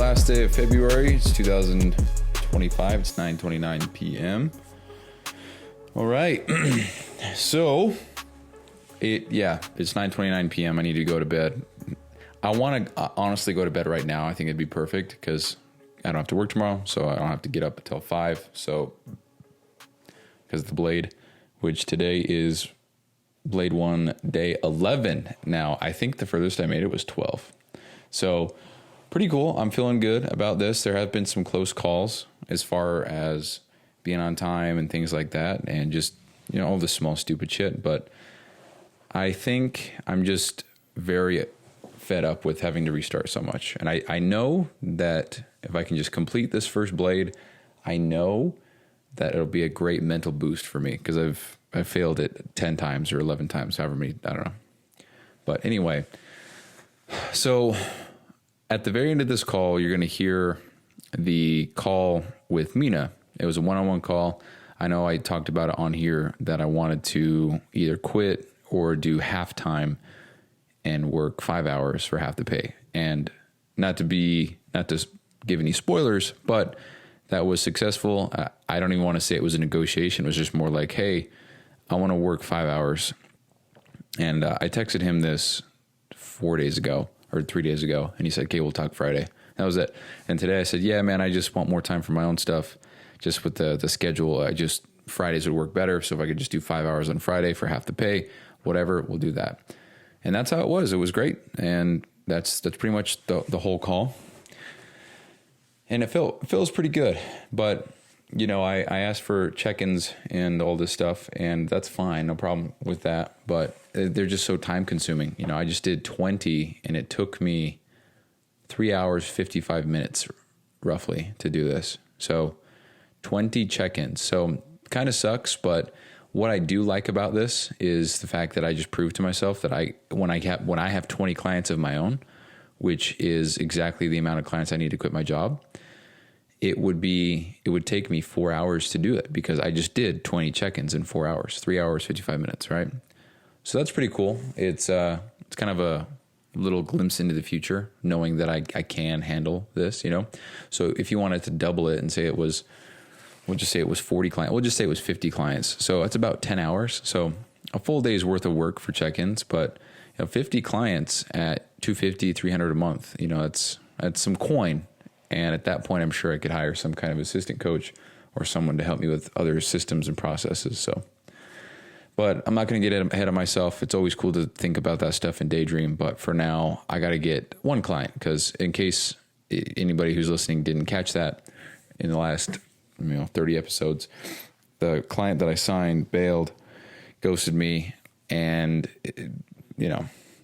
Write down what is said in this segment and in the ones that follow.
last day of February. It's 2025. It's 9:29 p.m. All right. So, it's 9:29 p.m. I need to go to bed. I want to honestly go to bed right now. I think it'd be perfect because I don't have to work tomorrow, so I don't have to get up until 5. So, because of the blade, which today is Blade 1 day 11. Now, I think the furthest I made it was 12. So, pretty cool. I'm feeling good about this. There have been some close calls as far as being on time and things like that, and just, all the small stupid shit. But I think I'm just very fed up with having to restart so much. And I know that if I can just complete this first blade, I know that it'll be a great mental boost for me, because I've failed it 10 times or 11 times, however many, I don't know. But anyway, so at the very end of this call, you're going to hear the call with Mina. It was a one-on-one call. I know I talked about it on here that I wanted to either quit or do halftime and work 5 hours for half the pay. And not to give any spoilers, but that was successful. I don't even want to say it was a negotiation. It was just more like, hey, I want to work 5 hours. And I texted him this 4 days ago or 3 days ago. And he said, okay, we'll talk Friday. That was it. And today I said, yeah, man, I just want more time for my own stuff. Just with the schedule, Fridays would work better. So if I could just do 5 hours on Friday for half the pay, whatever, we'll do that. And that's how it was. It was great. And that's pretty much the whole call. And it feels pretty good. But, I asked for check-ins and all this stuff, and that's fine. No problem with that. But they're just so time consuming. I just did 20, and it took me 3 hours, 55 minutes roughly to do this. So 20 check-ins. So kind of sucks, but what I do like about this is the fact that I just proved to myself that when I have 20 clients of my own, which is exactly the amount of clients I need to quit my job, it would take me 4 hours to do it, because I just did 20 check-ins in 4 hours, 3 hours, 55 minutes, right? So that's pretty cool. It's kind of a little glimpse into the future, knowing that I can handle this, So if you wanted to double it and say we'll just say it was 40 clients. We'll just say it was 50 clients. So it's about 10 hours. So a full day's worth of work for check-ins, but 50 clients at $250, $300 a month, that's some coin. And at that point, I'm sure I could hire some kind of assistant coach or someone to help me with other systems and processes. So, but I'm not going to get ahead of myself. It's always cool to think about that stuff and daydream. But for now, I got to get one client, because in case anybody who's listening didn't catch that in the last 30 episodes, the client that I signed bailed, ghosted me, and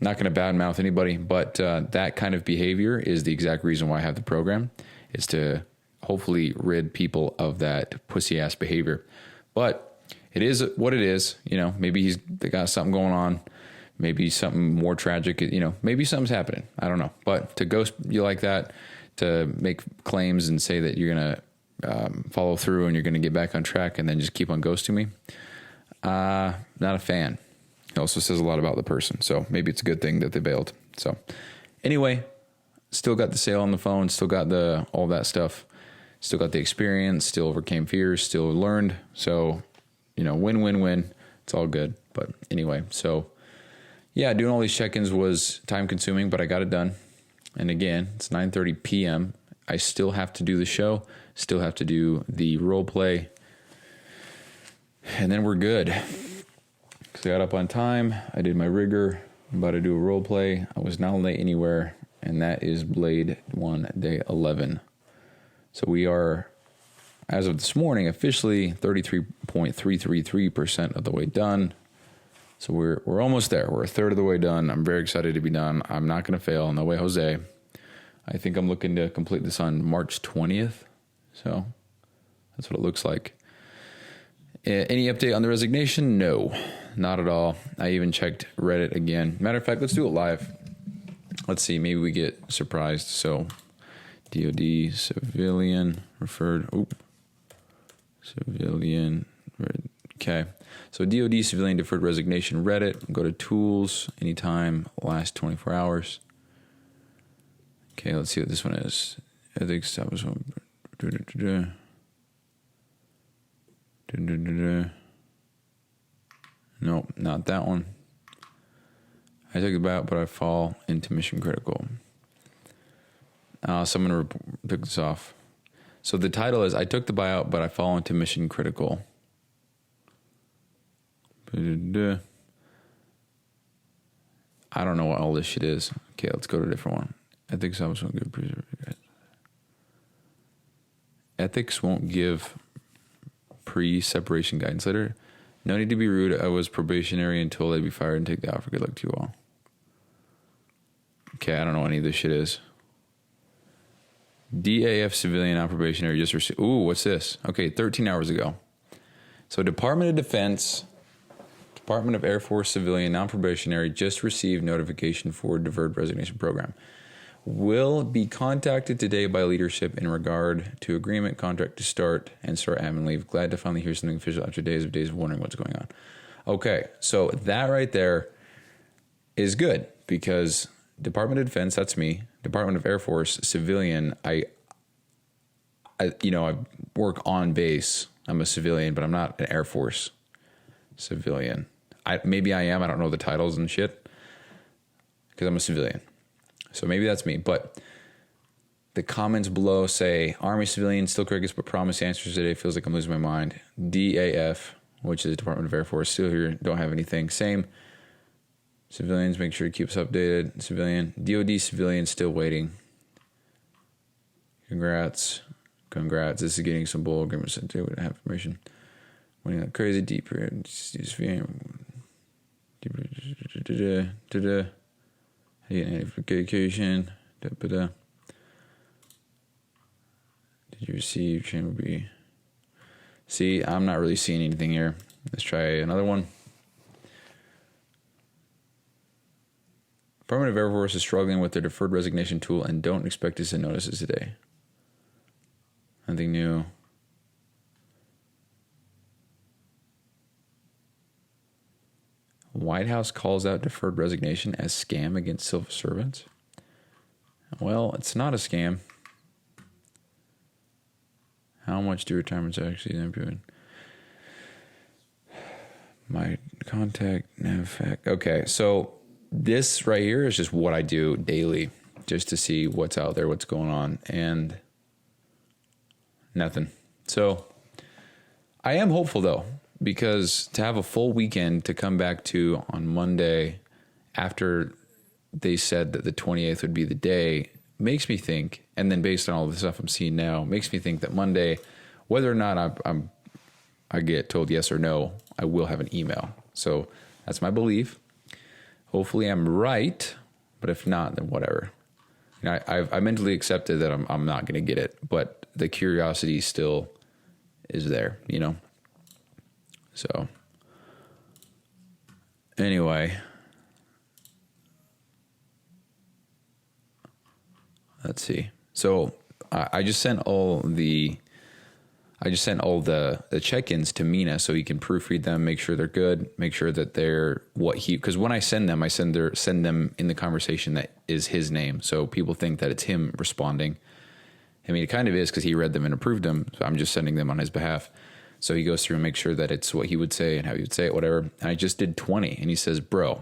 not going to badmouth anybody, but that kind of behavior is the exact reason why I have the program, is to hopefully rid people of that pussy ass behavior. But it is what it is. Maybe they got something going on, maybe something more tragic, maybe something's happening. I don't know. But to ghost you like that, to make claims and say that you're going to follow through and you're going to get back on track and then just keep on ghosting me, not a fan. It also says a lot about the person. So maybe it's a good thing that they bailed. So anyway, still got the sale on the phone, still got all that stuff, still got the experience, still overcame fears, still learned. So, win-win-win. It's all good. But anyway, so yeah, doing all these check-ins was time consuming, but I got it done. And again, it's 9:30 p.m. I still have to do the show, still have to do the role play, and then we're good. Because I got up on time, I did my rigor, I'm about to do a role play. I was not late anywhere, and that is Blade 1 day 11. So we are, as of this morning, officially 33.333% of the way done. So we're almost there. We're a third of the way done. I'm very excited to be done. I'm not going to fail. No way, Jose. I think I'm looking to complete this on March 20th. So that's what it looks like. Any update on the resignation? No, not at all. I even checked Reddit again. Matter of fact, let's do it live. Let's see. Maybe we get surprised. So DOD civilian referred. Civilian. Okay. So DOD civilian deferred resignation Reddit. Go to tools anytime last 24 hours. Okay, let's see what this one is. Ethics. That was one. No, not that one. I took the buyout, but I fall into mission critical. Someone took this off. So the title is, I took the buyout, but I fall into mission critical. I don't know what all this shit is. Okay, let's go to a different one. Ethics won't give Ethics won't give pre-separation guidance letter. No need to be rude. I was probationary and told I'd be fired and take the offer. Good luck to you all. Okay, I don't know what any of this shit is. DAF civilian on probationary just received. Ooh, what's this? Okay, 13 hours ago. So Department of Defense, Department of Air Force civilian non-probationary just received notification for deferred resignation program. Will be contacted today by leadership in regard to agreement contract to start admin leave. Glad to finally hear something official after days of wondering what's going on. Okay, so that right there is good because Department of Defense, that's me. Department of Air Force civilian, I work on base. I'm a civilian, but I'm not an Air Force civilian. Maybe I am. I don't know the titles and shit because I'm a civilian. So maybe that's me. But the comments below say, Army civilian, still crickets, but promise answers today. Feels like I'm losing my mind. DAF, which is Department of Air Force, still here. Don't have anything. Same. Civilians, make sure to keep us updated. Civilian. DOD civilian, still waiting. Congrats. This is getting some bull agreements sent to with information. When you're crazy, deeper. Notification. Did you receive chamber B? See, I'm not really seeing anything here. Let's try another one. Department of Air Force is struggling with their deferred resignation tool and don't expect to send notices today. Nothing new. White House calls out deferred resignation as scam against civil servants. Well, it's not a scam. How much do retirements actually impact? My contact NavFac. Okay, so this right here is just what I do daily, just to see what's out there, what's going on, and nothing. So I am hopeful though, because to have a full weekend to come back to on Monday after they said that the 28th would be the day makes me think, and then based on all the stuff I'm seeing now, makes me think that Monday, whether or not I get told yes or no, I will have an email. So that's my belief. Hopefully I'm right, but if not, then whatever. You know, I mentally accepted that I'm not going to get it, but the curiosity still is there, you know? So anyway, let's see. So I just sent all the check-ins to Mina so he can proofread them, make sure they're good, make sure that they're because when I send them, send them in the conversation that is his name. So people think that it's him responding. I mean, it kind of is because he read them and approved them. So I'm just sending them on his behalf. So he goes through and makes sure that it's what he would say and how he would say it, whatever. And I just did 20 and he says, bro,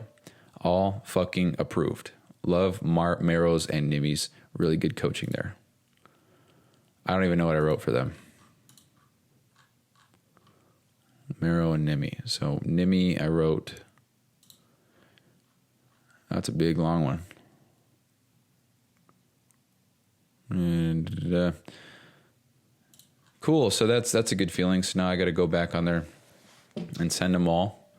all fucking approved. Love Marrows and Nimmy's. Really good coaching there. I don't even know what I wrote for them. Marrow and Nimmy. So Nimmy, I wrote. That's a big long one. And cool. So that's a good feeling. So now I got to go back on there and send them all,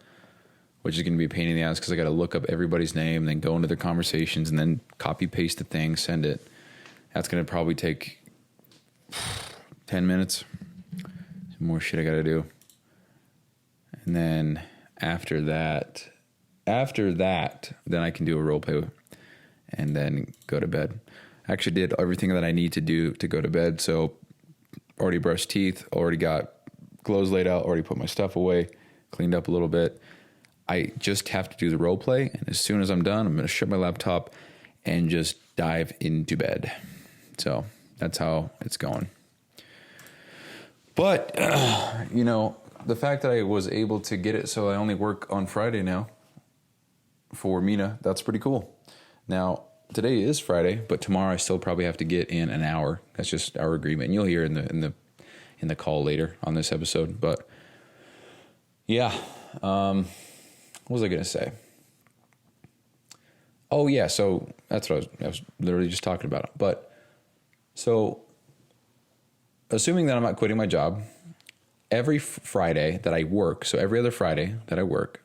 which is going to be a pain in the ass because I got to look up everybody's name, then go into their conversations, and then copy paste the thing, send it. That's going to probably take 10 minutes. Some more shit I got to do. And then after that, then I can do a role play and then go to bed. I actually did everything that I need to do to go to bed. So already brushed teeth, already got clothes laid out, already put my stuff away, cleaned up a little bit. I just have to do the role play. And as soon as I'm done, I'm going to shut my laptop and just dive into bed. So That's how it's going. But, the fact that I was able to get it so I only work on Friday now for Mina, that's pretty cool. Now, today is Friday, but tomorrow I still probably have to get in an hour. That's just our agreement. And you'll hear in the call later on this episode. But yeah, what was I gonna say? Oh yeah, so that's what I was literally just talking about. But so, assuming that I'm not quitting my job, every Friday that I work, so every other Friday that I work,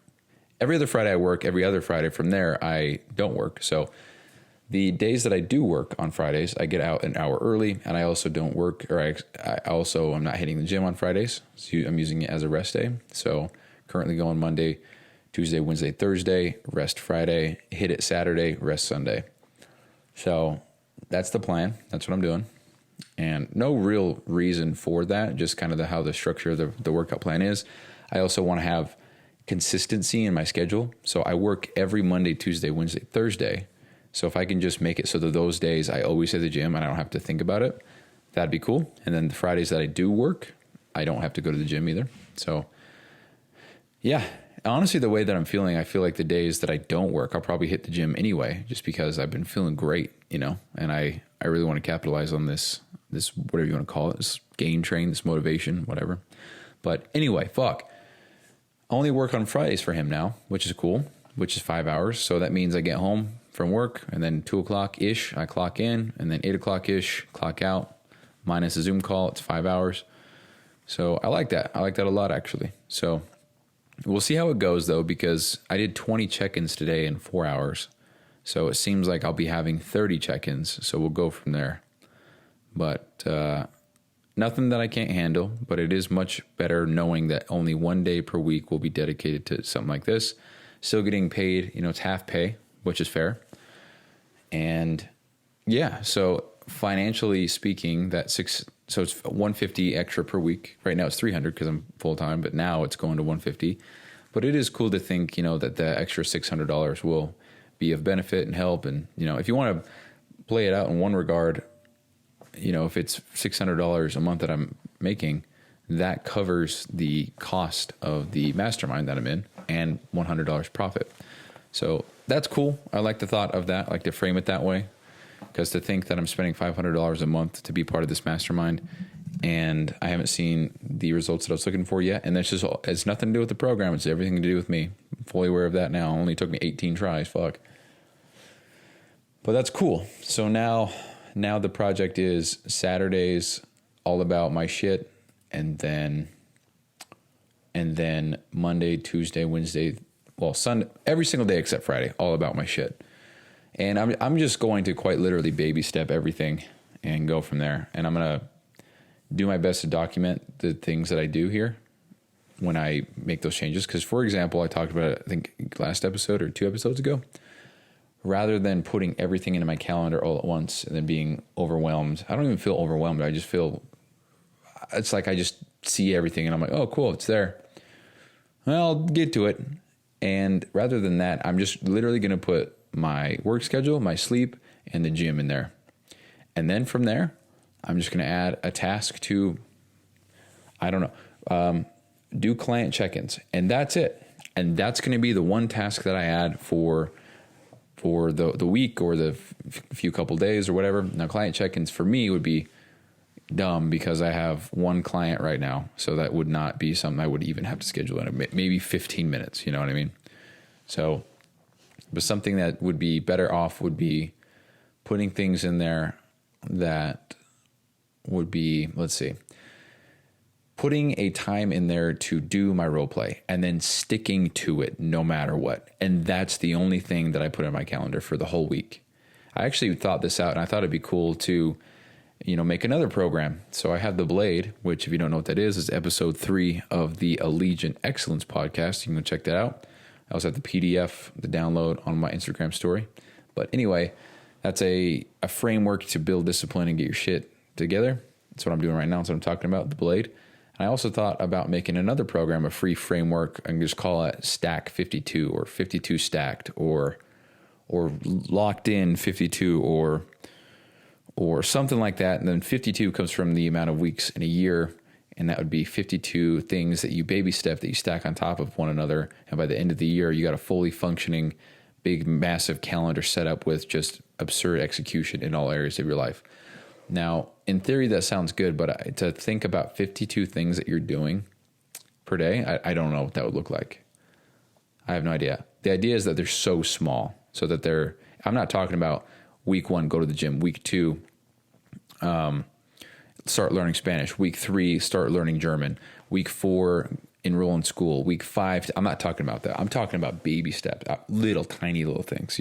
every other Friday I work, every other Friday from there I don't work. So the days that I do work on Fridays, I get out an hour early, and I also don't work, or I'm not hitting the gym on Fridays. So I'm using it as a rest day. So currently going Monday, Tuesday, Wednesday, Thursday, rest Friday, hit it Saturday, rest Sunday. So that's the plan. That's what I'm doing. And no real reason for that, just kind of how the structure of the workout plan is. I also want to have consistency in my schedule. So I work every Monday, Tuesday, Wednesday, Thursday. So if I can just make it so that those days I always hit the gym and I don't have to think about it, that'd be cool. And then the Fridays that I do work, I don't have to go to the gym either. So yeah, honestly, the way that I'm feeling, I feel like the days that I don't work, I'll probably hit the gym anyway, just because I've been feeling great, and I really want to capitalize on this, whatever you want to call it, this gain train, this motivation, whatever. But anyway, fuck. I only work on Fridays for him now, which is cool, which is 5 hours. So that means I get home from work, and then 2 o'clock-ish, I clock in, and then 8 o'clock-ish, clock out, minus a Zoom call, it's 5 hours. So I like that. I like that a lot, actually. So we'll see how it goes, though, because I did 20 check-ins today in 4 hours. So it seems like I'll be having 30 check-ins, so we'll go from there. But nothing that I can't handle, but it is much better knowing that only 1 day per week will be dedicated to something like this. Still getting paid, it's half pay, which is fair. And yeah, so financially speaking, so it's 150 extra per week. Right now it's 300 because I'm full time, but now it's going to 150. But it is cool to think, that the extra $600 will be of benefit and help. And, if you want to play it out in one regard, if it's $600 a month that I'm making, that covers the cost of the mastermind that I'm in and $100 profit. So that's cool. I like the thought of that. I like to frame it that way, because to think that I'm spending $500 a month to be part of this mastermind and I haven't seen the results that I was looking for yet. And that's just, it's nothing to do with the program. It's everything to do with me. I'm fully aware of that now. It only took me 18 tries. Fuck. But that's cool. So now the project is Saturdays, all about my shit. And then Monday, Tuesday, Wednesday, Sunday, every single day except Friday, all about my shit. And I'm just going to quite literally baby step everything and go from there. And I'm going to do my best to document the things that I do here when I make those changes. Because, for example, I talked about it, I think, last episode or 2 episodes ago. Rather than putting everything into my calendar all at once and then being overwhelmed, I don't even feel overwhelmed. I just feel, it's like I just see everything and I'm like, oh, cool, it's there. Well, I'll get to it. And rather than that, I'm just literally going to put my work schedule, my sleep, and the gym in there. And then from there, I'm just going to add a task to, do client check-ins. And that's it. And that's going to be the one task that I add for the week or the few couple days or whatever. Now, client check-ins for me would be dumb because I have one client right now. So that would not be something I would even have to schedule in maybe 15 minutes. You know what I mean? So, but something that would be better off would be putting things in there that would be, putting a time in there to do my role play and then sticking to it no matter what. And that's the only thing that I put in my calendar for the whole week. I actually thought this out and I thought it'd be cool to, make another program. So I have the Blade, which if you don't know what that is episode 3 of the Allegiant Excellence podcast. You can go check that out. I also have the PDF, the download on my Instagram story. But anyway, that's a framework to build discipline and get your shit together. That's what I'm doing right now. That's what I'm talking about, the Blade. I also thought about making another program, a free framework, and just call it Stack 52 or 52 Stacked or Locked In 52 or or something like that. And then 52 comes from the amount of weeks in a year. And that would be 52 things that you baby step, that you stack on top of one another. And by the end of the year, you got a fully functioning, big, massive calendar set up with just absurd execution in all areas of your life. Now, in theory, that sounds good, but to think about 52 things that you're doing per day, I don't know what that would look like. I have no idea. The idea is that they're so small, so that I'm not talking about week 1, go to the gym. Week 2, start learning Spanish. Week 3, start learning German. Week 4, enroll in school. Week 5, I'm not talking about that. I'm talking about baby steps, little tiny little things,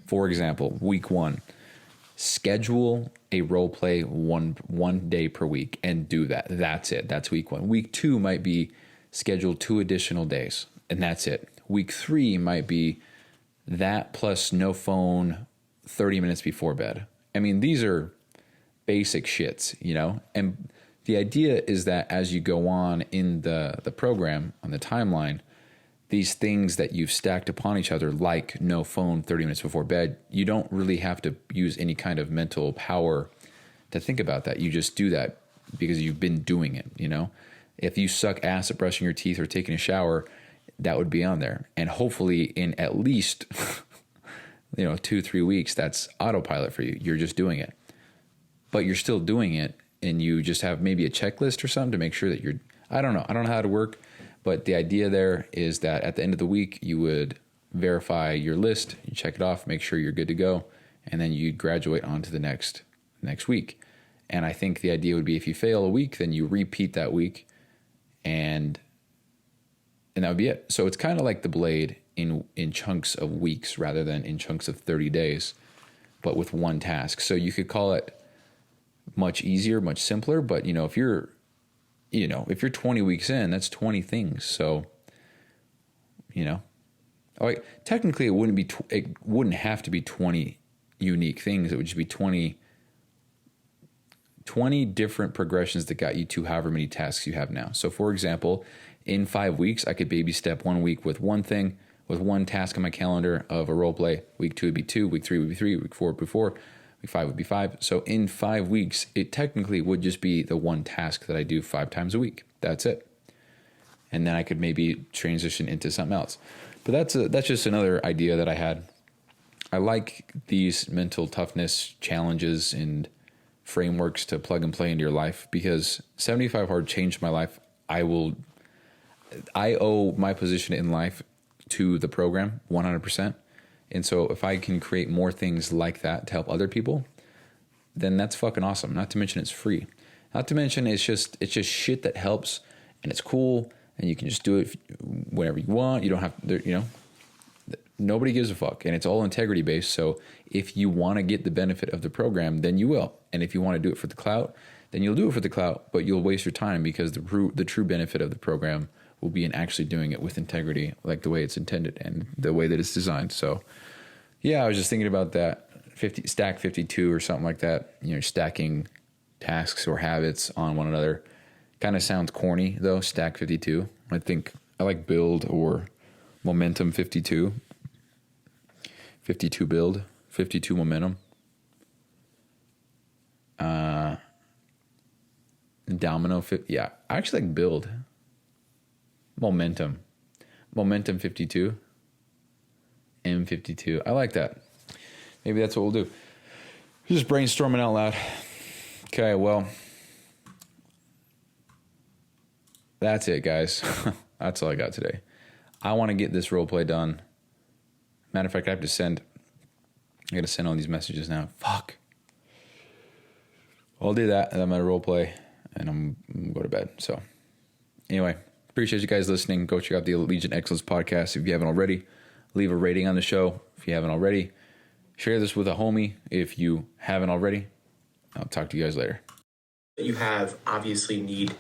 For example, week 1, schedule a role play one day per week and do that. That's it. That's week 1. Week 2 might be schedule 2 additional days, and that's it. Week 3 might be that plus no phone 30 minutes before bed. I mean, these are basic shits, And the idea is that as you go on in the program, on the timeline, these things that you've stacked upon each other, like no phone 30 minutes before bed, you don't really have to use any kind of mental power to think about that. You just do that because you've been doing it, If you suck ass at brushing your teeth or taking a shower, that would be on there. And hopefully in at least 2-3 weeks, that's autopilot for you. You're just doing it. But you're still doing it, and you just have maybe a checklist or something to make sure that I don't know how to work. But the idea there is that at the end of the week, you would verify your list, you check it off, make sure you're good to go, and then you'd graduate on to the next week. And I think the idea would be if you fail a week, then you repeat that week, and that would be it. So it's kind of like the blade in chunks of weeks rather than in chunks of 30 days, but with one task. So you could call it much easier, much simpler, but if you're 20 weeks in, that's 20 things. So, technically it wouldn't have to be 20 unique things. It would just be 20 different progressions that got you to however many tasks you have now. So for example, in 5 weeks, I could baby step 1 week with one thing, with one task on my calendar of a role play. Week 2 would be 2, week 3 would be 3, week 4 would be 4. Week 5 would be 5. So in 5 weeks, it technically would just be the one task that I do 5 times a week. That's it. And then I could maybe transition into something else. But that's just another idea that I had. I like these mental toughness challenges and frameworks to plug and play into your life, because 75 Hard changed my life. I owe my position in life to the program 100%. And so if I can create more things like that to help other people, then that's fucking awesome. Not to mention it's free. Not to mention it's just shit that helps, and it's cool, and you can just do it whenever you want. You don't have to, nobody gives a fuck, and it's all integrity based. So if you want to get the benefit of the program, then you will. And if you want to do it for the clout, then you'll do it for the clout, but you'll waste your time, because the true benefit of the program will be in actually doing it with integrity, like the way it's intended and the way that it's designed. So yeah, I was just thinking about that. Stack 52 or something like that, stacking tasks or habits on one another. Kind of sounds corny though, stack 52. I think I like build or momentum 52. 52 build, 52 momentum. Domino 50. Yeah, I actually like build. Momentum 52. M52. I like that. Maybe that's what we'll do. Just brainstorming out loud. Okay, well, that's it, guys. That's all I got today. I want to get this role play done. Matter of fact, I got to send all these messages now. Fuck. I'll do that, and I'm going to role play, and I'm going to go to bed. So, anyway, appreciate you guys listening. Go check out the Allegiant Excellence podcast if you haven't already. Leave a rating on the show if you haven't already. Share this with a homie if you haven't already. I'll talk to you guys later. You have obviously need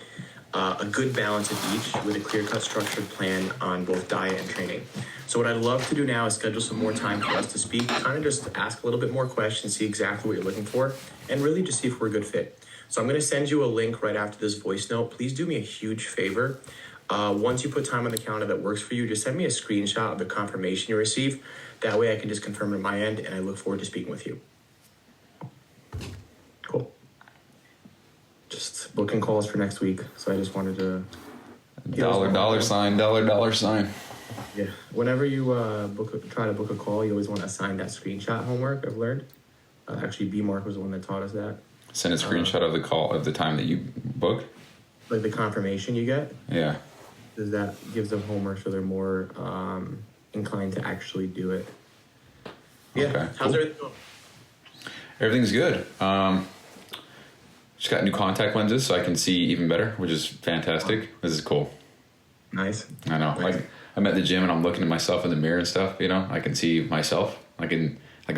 a good balance of each with a clear-cut structured plan on both diet and training. So what I'd love to do now is schedule some more time for us to speak, kind of just ask a little bit more questions, see exactly what you're looking for, and really just see if we're a good fit. So I'm going to send you a link right after this voice note. Please do me a huge favor. Once you put time on the calendar that works for you, just send me a screenshot of the confirmation you receive. That way I can just confirm it on my end, and I look forward to speaking with you. booking calls for next week. So I just wanted to Dollar sign. Yeah. Whenever you try to book a call, you always want to assign that screenshot homework. I've learned. Actually, B Mark was the one that taught us that. Send a screenshot of the call of the time that you booked. Like the confirmation you get. Yeah. Because that gives them homework, so they're more inclined to actually do it. Yeah. Okay, How's cool. everything going? Everything's good. Just got new contact lenses so I can see even better, which is fantastic. This is cool. Nice. I know. Nice. Like I'm at the gym and I'm looking at myself in the mirror and stuff. You know, I can see myself. I'm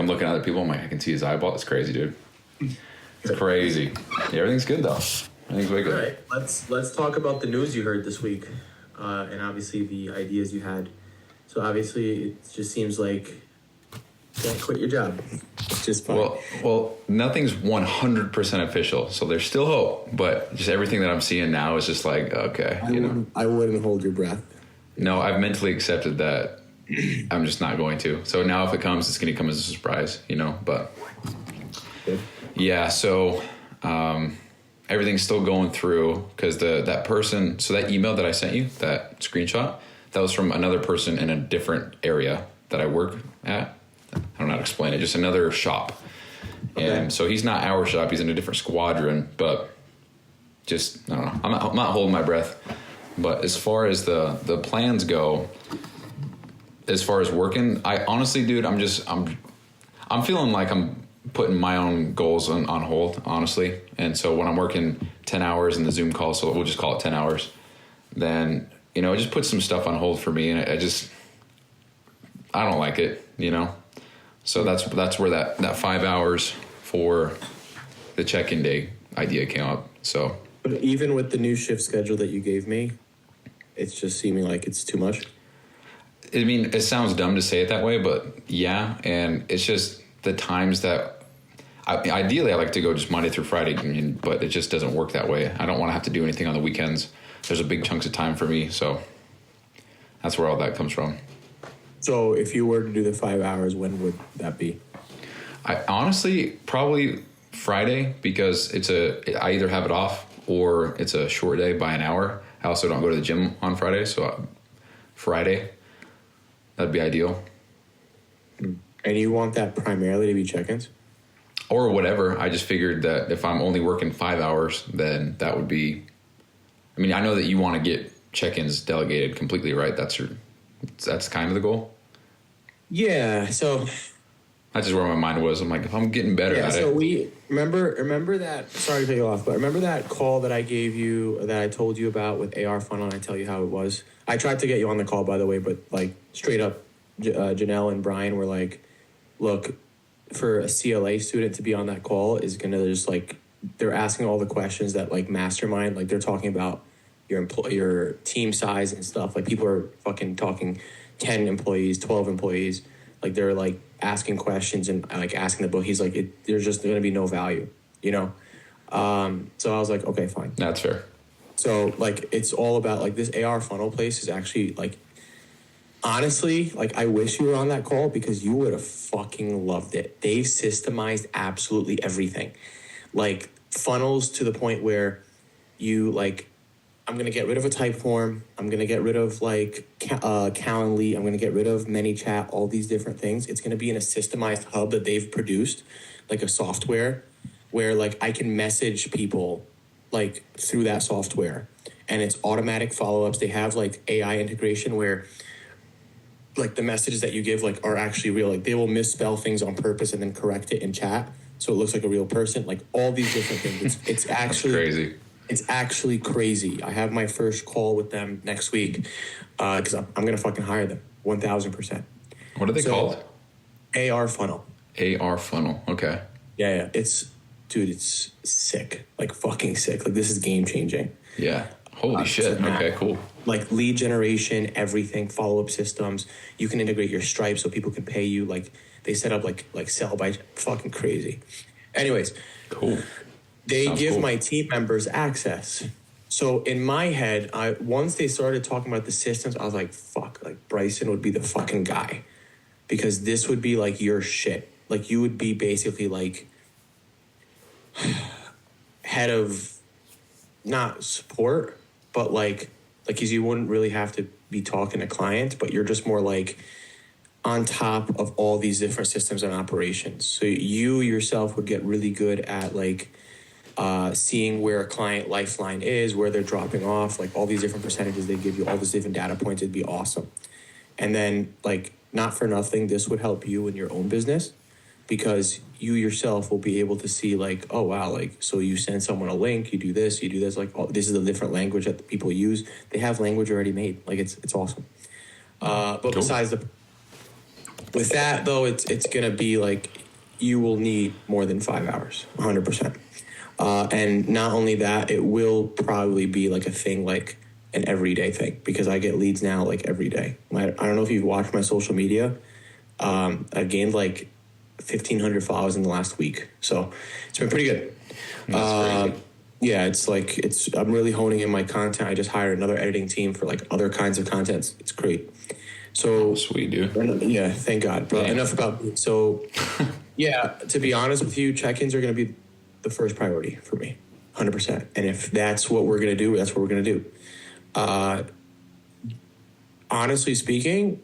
looking at other people. I'm like, I can see his eyeball. It's crazy, dude. It's crazy. Yeah, everything's good though. Everything's way good. All right. Let's talk about the news you heard this week, and obviously the ideas you had. So obviously it just seems like you can't quit your job. It's just fine. Well, nothing's 100% official, so there's still hope. But just everything that I'm seeing now is just like, okay, I wouldn't hold your breath. No, I've mentally accepted that I'm just not going to. So now if it comes, it's going to come as a surprise, but Good. yeah. So, everything's still going through because that person, so that email that I sent you, that screenshot, that was from another person in a different area that I work at. I don't know how to explain it, just another shop. Okay. And so he's not our shop, he's in a different squadron, but just, I don't know. I'm not holding my breath. But as far as the plans go, as far as working, I honestly, dude, I'm feeling like I'm putting my own goals on hold, honestly. And so when I'm working 10 hours in the Zoom call, so we'll just call it 10 hours, then, it just puts some stuff on hold for me. And I don't like it, So that's where that 5 hours for the check-in day idea came up. So, but even with the new shift schedule that you gave me, it's just seeming like it's too much. I mean, it sounds dumb to say it that way, but yeah. And it's just the times that ideally I like to go just Monday through Friday, but it just doesn't work that way. I don't want to have to do anything on the weekends. There's a big chunks of time for me. So that's where all that comes from. So if you were to do the 5 hours, when would that be? I honestly probably Friday, because I either have it off or it's a short day by an hour. I also don't go to the gym on Friday, so Friday, that'd be ideal. And you want that primarily to be check-ins? Or whatever. I just figured that if I'm only working 5 hours, then that would be, I know that you want to get check-ins delegated completely, right? That's kind of the goal. Yeah, so that's just where my mind was. I'm like, if I'm getting better at so it. we remember that. Sorry to cut you off, but remember that call that I gave you, that I told you about with AR Funnel, and I tell you how it was. I tried to get you on the call, by the way, but like straight up, Janelle and Brian were like, "Look, for a CLA student to be on that call is gonna just like, they're asking all the questions that like mastermind, like they're talking about your team size and stuff. Like people are fucking talking 10 employees, 12 employees." Like they're like asking questions and like asking the book. He's like, there's just going to be no value, So I was like, okay, fine. That's fair. So like, it's all about like this AR funnel place is actually like, honestly, like I wish you were on that call because you would have fucking loved it. They've systemized absolutely everything. Like funnels to the point where you like, I'm going to get rid of a type form. I'm going to get rid of like Calendly. I'm going to get rid of ManyChat, all these different things. It's going to be in a systemized hub that they've produced, like a software where like I can message people like through that software, and it's automatic follow-ups. They have like AI integration where like the messages that you give like are actually real. Like they will misspell things on purpose and then correct it in chat so it looks like a real person. Like all these different things. It's actually crazy. It's actually crazy. I have my first call with them next week because I'm going to fucking hire them 1,000%. What are they called? AR Funnel. AR Funnel. Okay. Yeah. It's sick. Like fucking sick. Like this is game changing. Yeah. Holy shit. Okay, cool. Like lead generation, everything, follow-up systems. You can integrate your Stripe so people can pay you. Like they set up like sell by fucking crazy. Anyways. Cool. They Sounds give cool. my team members access. So in my head, once they started talking about the systems, I was like, fuck, like Bryson would be the fucking guy. Because this would be like your shit. Like you would be basically like head of not support, but like, cause you wouldn't really have to be talking to clients, but you're just more like on top of all these different systems and operations. So you yourself would get really good at like seeing where a client lifeline is, where they're dropping off, like all these different percentages they give you, all these different data points. It'd be awesome. And then like, not for nothing, this would help you in your own business, because you yourself will be able to see like, oh wow, like, so you send someone a link, you do this, like, oh, this is a different language that the people use. They have language already made. Like it's awesome. But cool. With that though, it's gonna be like, you will need more than 5 hours, 100%. And not only that, it will probably be like a thing, like an everyday thing, because I get leads now like every day. I don't know if you've watched my social media. I've gained like 1,500 followers in the last week, so it's been pretty good. Yeah, it's like I'm really honing in my content. I just hired another editing team for like other kinds of content. It's great. So sweet, dude. Yeah, thank God. But enough about me. So yeah, to be honest with you, check-ins are going to be the first priority for me, 100%. And if that's what we're going to do, that's what we're going to do. Honestly speaking,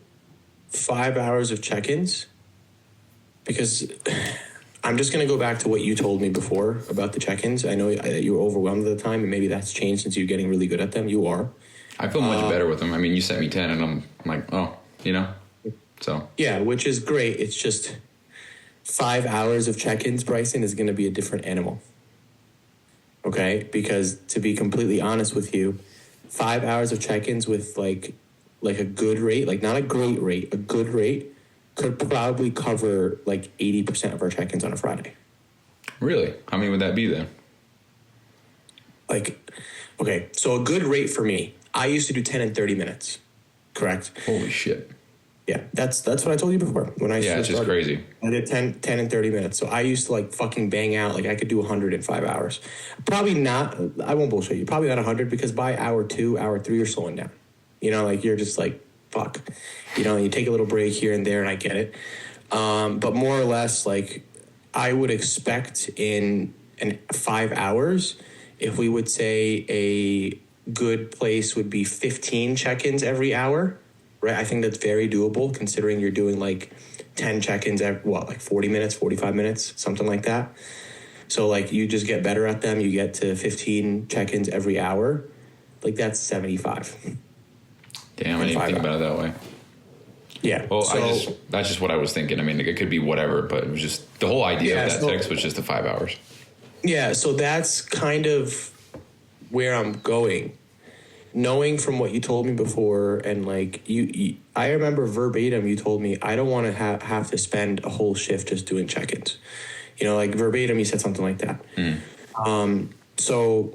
5 hours of check-ins, because I'm just going to go back to what you told me before about the check-ins. I know you were overwhelmed at the time, and maybe that's changed since you're getting really good at them. You are. I feel much better with them. I mean, you sent me 10 and I'm like, oh, so. Yeah, which is great. It's just 5 hours of check-ins, Bryson, is going to be a different animal. Okay? Because to be completely honest with you, 5 hours of check-ins with like a good rate, like not a great rate, a good rate, could probably cover like 80% of our check-ins on a Friday. Really? How many would that be then? Like, okay, so a good rate for me, I used to do 10 and 30 minutes, correct? Holy shit. Yeah, that's what I told you before. When I it's just crazy. I did 10 and 30 minutes. So I used to like fucking bang out. Like I could do 100 in 5 hours. Probably not, I won't bullshit you, probably not 100, because by hour 2, hour 3, you're slowing down. Like you're just like, fuck. You take a little break here and there, and I get it. But more or less, like I would expect in 5 hours, if we would say a good place would be 15 check-ins every hour, right? I think that's very doable, considering you're doing like 10 check-ins every, like 40 minutes, 45 minutes, something like that. So like you just get better at them. You get to 15 check-ins every hour. Like that's 75. Damn, I didn't think about it that way. Yeah. Well, that's just what I was thinking. I mean, it could be whatever, but it was just the whole idea of that text was just the 5 hours. Yeah. So that's kind of where I'm going. Knowing from what you told me before, and like I remember verbatim, you told me, I don't want to have to spend a whole shift just doing check-ins. Like verbatim, you said something like that. So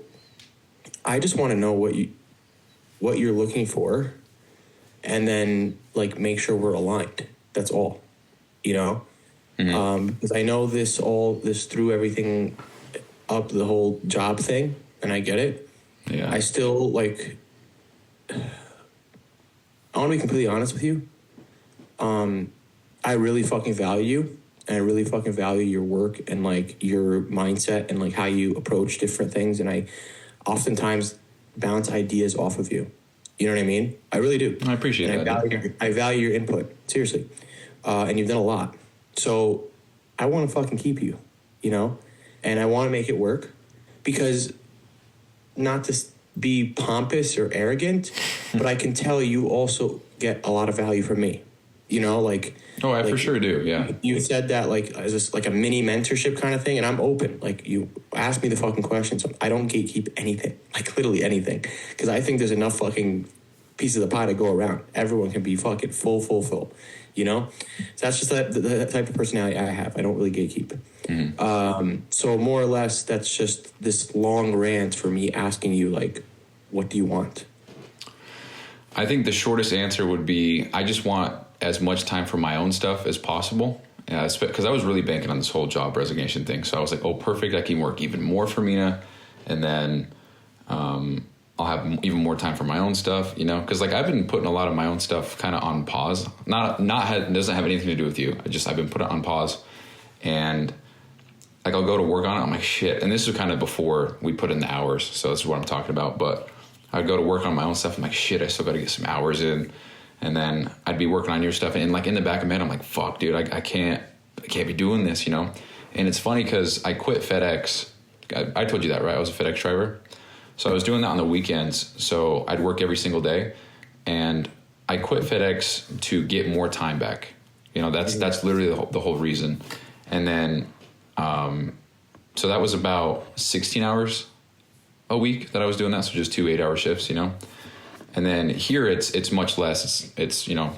I just want to know what you're looking for, and then like make sure we're aligned. That's all, because I know this threw everything up, the whole job thing, and I get it. Yeah. I still like, I want to be completely honest with you. I really fucking value you, and I really fucking value your work and like your mindset and like how you approach different things. And I oftentimes bounce ideas off of you. You know what I mean? I really do. I appreciate that. I value your input, seriously. And you've done a lot. So I want to fucking keep you, and I want to make it work, because not to be pompous or arrogant, but I can tell you also get a lot of value from me. Like, oh, I for sure do. Yeah. You said that like, is this like a mini mentorship kind of thing? And I'm open. Like, you ask me the fucking questions. I don't gatekeep anything, like literally anything. Because I think there's enough fucking pieces of pie to go around. Everyone can be fucking full. So that's just the type of personality I have. I don't really gatekeep. So more or less, that's just this long rant for me asking you, like, what do you want? I think the shortest answer would be, I just want as much time for my own stuff as possible. Because I was really banking on this whole job resignation thing. So I was like, oh, perfect. I can work even more for Mina. And then I'll have even more time for my own stuff, because like I've been putting a lot of my own stuff kind of on pause. Doesn't have anything to do with you. I've been putting it on pause. And like I'll go to work on it. I'm like, shit. And this is kind of before we put in the hours. So this is what I'm talking about. But I'd go to work on my own stuff. I'm like, shit, I still got to get some hours in. And then I'd be working on your stuff. And like in the back of my head, I'm like, fuck, dude, I can't be doing this, you know? And it's funny because I quit FedEx. I told you that, right? I was a FedEx driver. So I was doing that on the weekends. So I'd work every single day. And I quit FedEx to get more time back. You know, that's literally the whole reason. And then, so that was about 16 hours a week that I was doing that. So just 2 8-hour shifts, you know? And then here it's much less. It's, you know,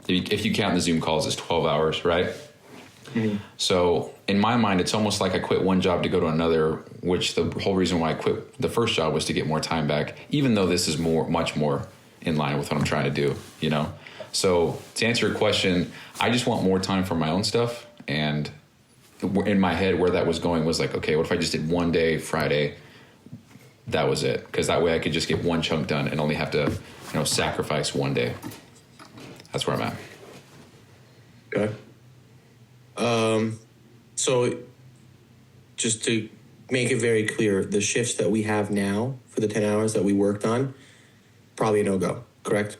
if you count the Zoom calls, it's 12 hours, right? Mm-hmm. So in my mind, it's almost like I quit one job to go to another, which the whole reason why I quit the first job was to get more time back, even though this is much more in line with what I'm trying to do, you know? So to answer your question, I just want more time for my own stuff. And in my head, where that was going was like, okay, what if I just did one day, Friday? That was it. Because that way I could just get one chunk done and only have to, you know, sacrifice one day. That's where I'm at. Okay. So just to make it very clear, the shifts that we have now for the 10 hours that we worked on, probably a no-go, correct?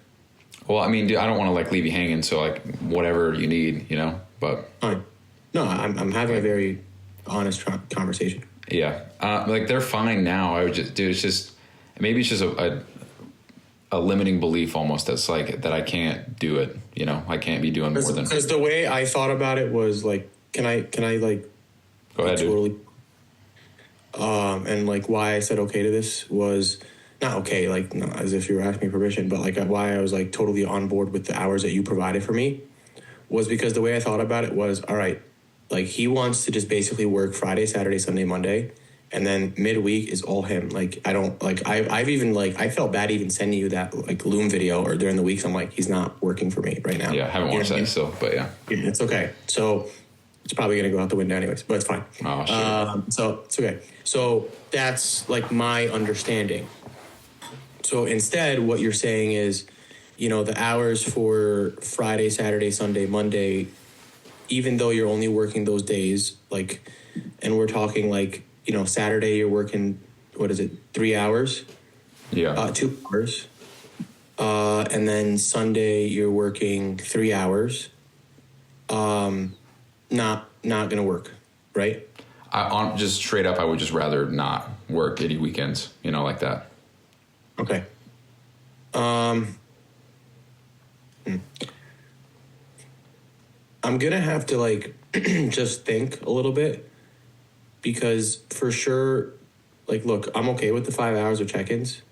Well, I mean, dude, I don't want to like leave you hanging. So like whatever you need, you know, but. Fine. No, I'm having a very honest conversation. Yeah. Like they're fine now. I would just, dude, it's just, maybe it's just a limiting belief almost. That's like, that I can't do it. You know, I can't be doing more than. Because the way I thought about it was like, can I like. Go ahead, totally. Dude. And like why I said okay to this was not okay, like not as if you were asking me permission, but like why I was like totally on board with the hours that you provided for me was because the way I thought about it was, all right, like he wants to just basically work Friday, Saturday, Sunday, Monday, and then midweek is all him. Like I don't like I've even like I felt bad even sending you that like Loom video or during the weeks. I'm like, he's not working for me right now. Yeah, I haven't watched that still, but yeah, it's okay. So it's probably gonna go out the window anyways, but it's fine. Oh, shit. So it's okay. So that's like my understanding. So instead, what you're saying is, you know, the hours for Friday, Saturday, Sunday, Monday, even though you're only working those days, like, and we're talking like, you know, Saturday you're working, what is it, 3 hours? Yeah. 2 hours. And then Sunday you're working 3 hours. Not gonna work, right? Just straight up, I would just rather not work any weekends, you know, like that. Okay. I'm gonna have to like just think a little bit because for sure, like, look, I'm okay with the 5 hours of check-ins.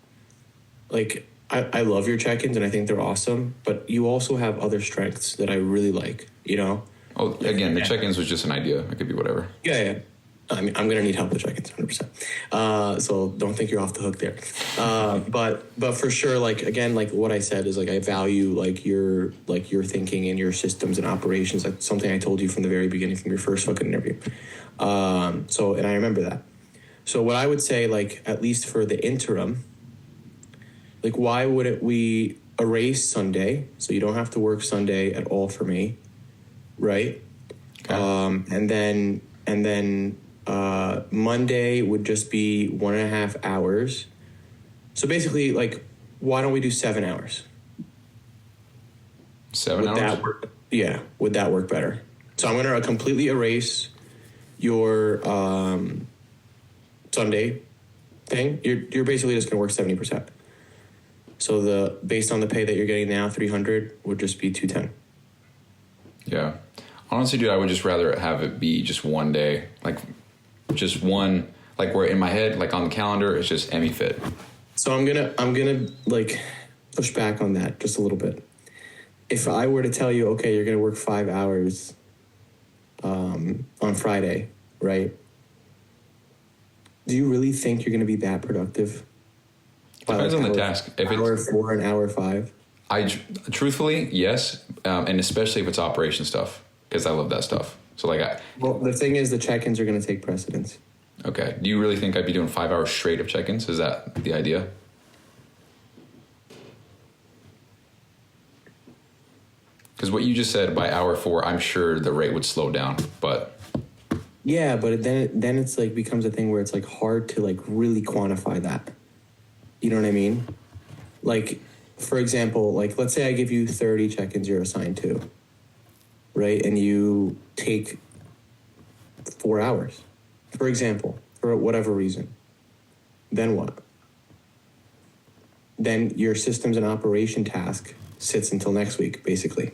Like, I love your check-ins and I think they're awesome, but you also have other strengths that I really like, you know? Oh, again, the check-ins was just an idea. It could be whatever. Yeah. I mean, I'm going to need help with check-ins, 100%. So don't think you're off the hook there. But for sure, like, again, like what I said is like, I value like your thinking and your systems and operations. Like something I told you from the very beginning, from your first fucking interview. And I remember that. So what I would say, like, at least for the interim, like, why wouldn't we erase Sunday? So you don't have to work Sunday at all for me. Right. Okay. And then Monday would just be 1.5 hours. So basically, like, why don't we do 7 hours? 7 hours? Would that work? Yeah. Would that work better? So I'm going to completely erase your Sunday thing. You're basically just going to work 70%. So based on the pay that you're getting now, 300 would just be 210. Yeah. Honestly, dude, I would just rather have it be just one day, like just one, like where in my head, like on the calendar, it's just Emmy fit. So I'm gonna like push back on that just a little bit. If I were to tell you, okay, you're gonna work 5 hours on Friday, right? Do you really think you're gonna be that productive? Depends on the task. If it's hour 4 and hour 5. Truthfully, yes, and especially if it's operation stuff, because I love that stuff. So well, the thing is, the check-ins are going to take precedence. Okay. Do you really think I'd be doing 5 hours straight of check-ins? Is that the idea? Because what you just said, by hour 4, I'm sure the rate would slow down, but Yeah, but then it's like becomes a thing where it's like hard to like really quantify that. You know what I mean? Like, for example, like let's say I give you 30 check-ins you're assigned to, right? And you take 4 hours, for example, for whatever reason. Then what? Then your systems and operation task sits until next week, basically.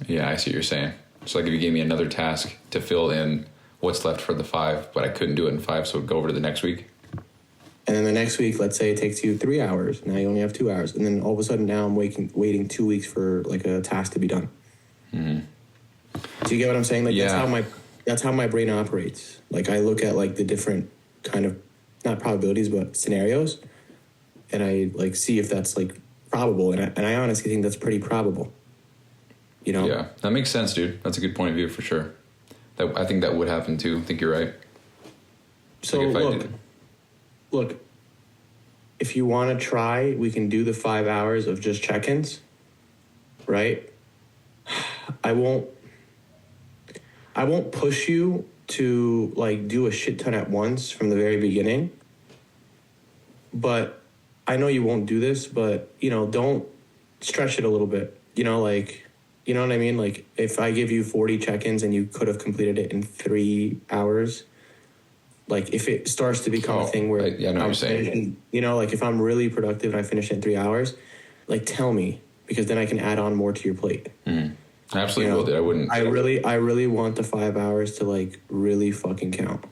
Yeah, I see what you're saying. So like if you gave me another task to fill in what's left for the 5, but I couldn't do it in 5, so it'd go over to the next week. And then the next week, let's say it takes you 3 hours. Now you only have 2 hours. And then all of a sudden now I'm waiting 2 weeks for like a task to be done. Mm-hmm. Do you get what I'm saying? Like that's how my brain operates. Like I look at like the different kind of, not probabilities, but scenarios. And I like see if that's like probable. And I honestly think that's pretty probable. You know? Yeah, that makes sense, dude. That's a good point of view for sure. I think that would happen too. I think you're right. So look, if you want to try, we can do the 5 hours of just check-ins, right? I won't push you to like do a shit ton at once from the very beginning. But I know you won't do this, but you know, don't stretch it a little bit. You know, like, you know what I mean? Like if I give you 40 check-ins and you could have completed it in 3 hours, like if it starts to become a thing where I know what you're saying. You know, like if I'm really productive and I finish it in 3 hours, like tell me, because then I can add on more to your plate. Mm. I absolutely will, dude. I wouldn't. I really want the 5 hours to like really fucking count.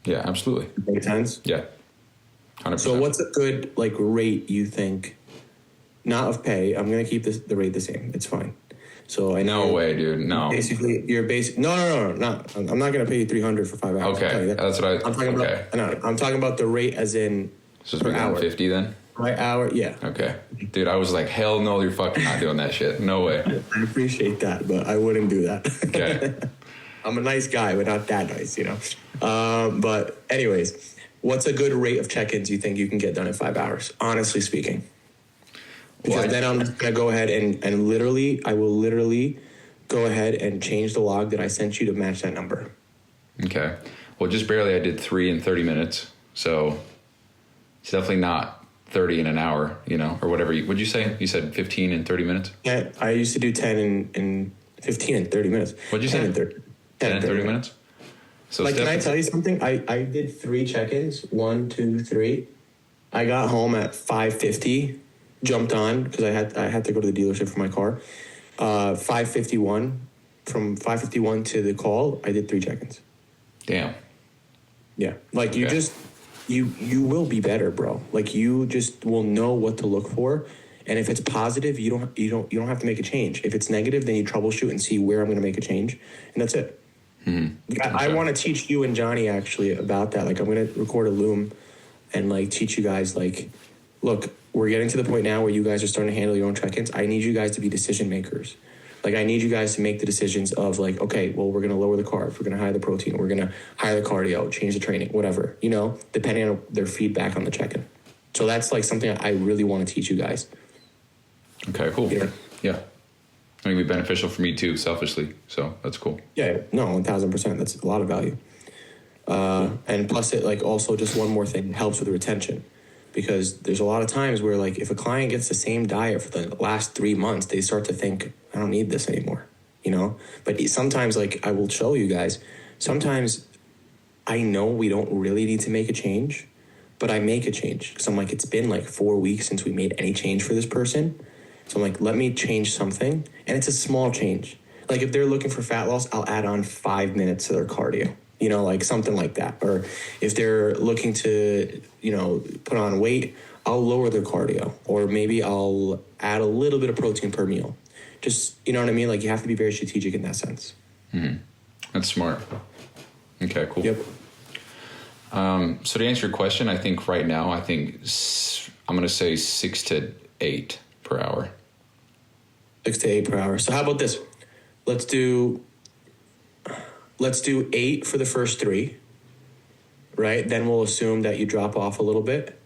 Yeah, absolutely. Make sense? Yeah. 100%. So what's a good like rate you think? Not of pay. I'm gonna keep the rate the same. It's fine. So I know. No way, dude. No. Basically, you're basic. No. I'm not gonna pay you $300 for 5 hours. Okay, that's what I'm talking about. No, I'm talking about the rate as in so per hour. 50 then. By hour, yeah. Okay, dude. I was like, hell no, you're fucking not doing that shit. No way. I appreciate that, but I wouldn't do that. Okay. I'm a nice guy, but not that nice, you know. But anyways, what's a good rate of check-ins you think you can get done in 5 hours? Honestly speaking. Because then I'm just going to go ahead and I will literally go ahead and change the log that I sent you to match that number. Okay. Well, just barely I did 3 in 30 minutes. So it's definitely not 30 in an hour, you know, or whatever. What'd you say? You said 15 in 30 minutes? Yeah, I used to do 10 in 15 and 30 minutes. What'd you say? 10 and 30 minutes? So like, can I tell you something? I did 3 check-ins, 1, 2, 3. I got home at 5:50. Jumped on because I had to go to the dealership for my car. 5:51. From 5:51 to the call, I did 3 check-ins. Damn. Yeah, like okay. You will be better, bro. Like you just will know what to look for, and if it's positive, you don't have to make a change. If it's negative, then you troubleshoot and see where I'm going to make a change, and that's it. Mm-hmm. I want to teach you and Johnny actually about that. Like I'm going to record a Loom, and like teach you guys like, look. We're getting to the point now where you guys are starting to handle your own check-ins. I need you guys to be decision makers. Like, I need you guys to make the decisions of, like, okay, well, we're going to lower the carbs. We're going to hire the protein. We're going to hire the cardio, change the training, whatever, you know, depending on their feedback on the check-in. So that's, like, something I really want to teach you guys. Okay, cool. Yeah. I think it'd be beneficial for me, too, selfishly. So that's cool. Yeah, no, 1,000%. That's a lot of value. And plus, it, like, also just one more thing, helps with retention. Because there's a lot of times where, like, if a client gets the same diet for the last 3 months, they start to think, I don't need this anymore, you know? But sometimes, like, I will show you guys, sometimes I know we don't really need to make a change, but I make a change. Because I'm like, it's been, like, 4 weeks since we made any change for this person. So I'm like, let me change something. And it's a small change. Like, if they're looking for fat loss, I'll add on 5 minutes to their cardio. You know, like something like that. Or if they're looking to, you know, put on weight, I'll lower their cardio. Or maybe I'll add a little bit of protein per meal. Just, you know what I mean? Like, you have to be very strategic in that sense. Mm-hmm. That's smart. Okay, cool. Yep. So to answer your question, I think right now, I'm going to say 6 to 8 per hour. 6 to 8 per hour. So how about this? Let's do 8 for the first 3, right? Then we'll assume that you drop off a little bit,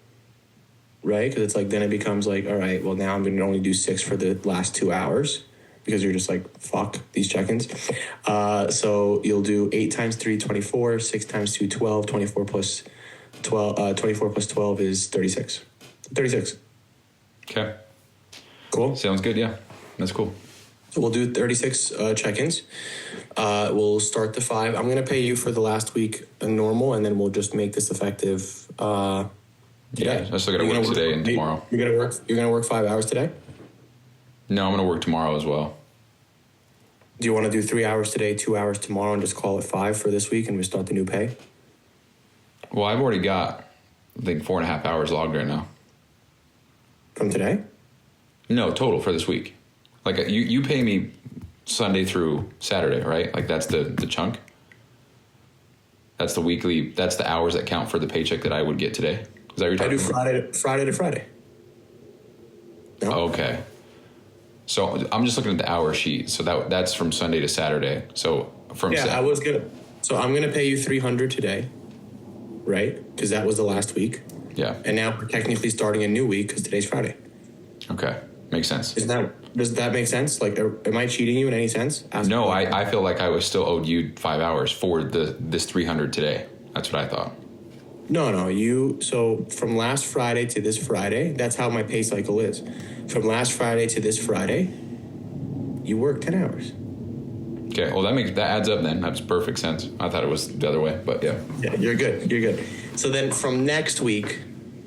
right? Because it's like, then it becomes like, all right, well, now I'm going to only do 6 for the last 2 hours because you're just like, fuck these check-ins. So you'll do 8 times 3, 24, 6 times 2, 12, 24 plus 12, 24 plus 12 is 36. 36. Okay. Cool. Sounds good. Yeah, that's cool. So we'll do 36 check-ins. We'll start the 5. I'm going to pay you for the last week normal, and then we'll just make this effective today. Yeah, I still got to work today and tomorrow. You're going to work 5 hours today? No, I'm going to work tomorrow as well. Do you want to do 3 hours today, 2 hours tomorrow, and just call it 5 for this week, and we start the new pay? Well, I've already got, I think, 4.5 hours logged right now. From today? No, total for this week. Like you pay me Sunday through Saturday, right? Like that's the chunk. That's the weekly. That's the hours that count for the paycheck that I would get today. Is that what you're talking about? I do Friday to Friday. No? Okay. So I'm just looking at the hour sheet. So that's from Sunday to Saturday. So from So I'm gonna pay you $300 today, right? Because that was the last week. Yeah. And now we're technically starting a new week because today's Friday. Okay, makes sense. Does that make sense? Like, am I cheating you in any sense? No, I feel like I was still owed you 5 hours for this 300 today. That's what I thought. No. So from last Friday to this Friday, that's how my pay cycle is. From last Friday to this Friday, you work 10 hours. Okay, well that adds up then. That's perfect sense. I thought it was the other way, but yeah. Yeah, you're good. So then from next week,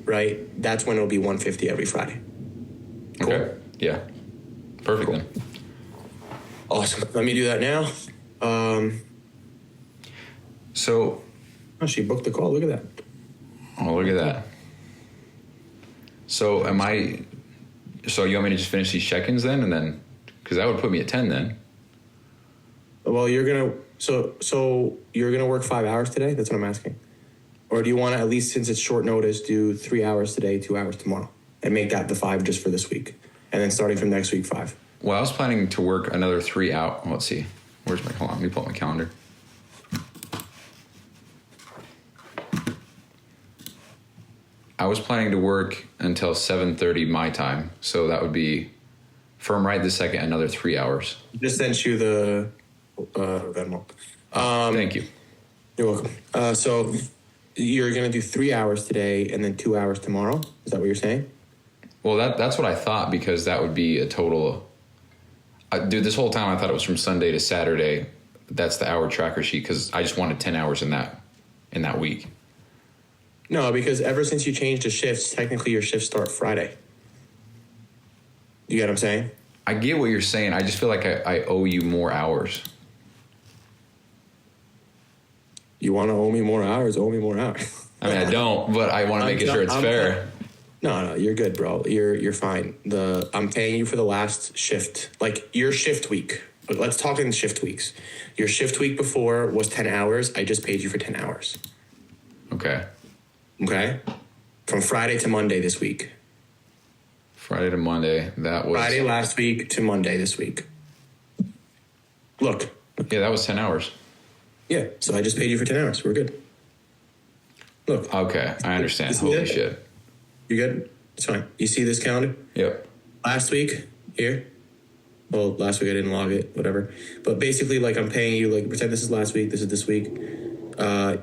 right? That's when it'll be 150 every Friday. Cool. Okay. Yeah. Perfect then. Awesome. Let me do that now. So. Oh, she booked the call. Look at that. Oh, look at that. So so you want me to just finish these check-ins then? And then, because that would put me at 10 then. Well, you're going to, so you're going to work 5 hours today? That's what I'm asking. Or do you want to, at least since it's short notice, do 3 hours today, 2 hours tomorrow? And make that the 5 just for this week. And then starting from next week, 5. Well, I was planning to work another 3 out. Let's see. Hold on, let me pull up my calendar. I was planning to work until 7:30 my time. So that would be from right this second, another 3 hours. Just sent you the Venmo. Thank you. You're welcome. So you're going to do 3 hours today and then 2 hours tomorrow? Is that what you're saying? Well, that's what I thought, because that would be a total. Dude, this whole time I thought it was from Sunday to Saturday. That's the hour tracker sheet, because I just wanted 10 hours in that week. No, because ever since you changed the shifts, technically your shifts start Friday. You get what I'm saying? I get what you're saying. I just feel like I owe you more hours. You want to owe me more hours? Owe me more hours. I mean, I don't, but I want to make sure it's fair. No, you're good, bro. You're fine. I'm paying you for the last shift, like your shift week. Let's talk in shift weeks. Your shift week before was 10 hours. I just paid you for 10 hours. Okay. Okay. From Friday to Monday this week. Friday to Monday. That was Friday last week to Monday this week. Look. Yeah, that was 10 hours. Yeah. So I just paid you for 10 hours. We're good. Look. Okay. I understand. Holy shit. You good? It's fine. You see this calendar? Yep. Last week, here. Well, last week I didn't log it, whatever. But basically, like, I'm paying you, like, pretend this is last week, this is this week.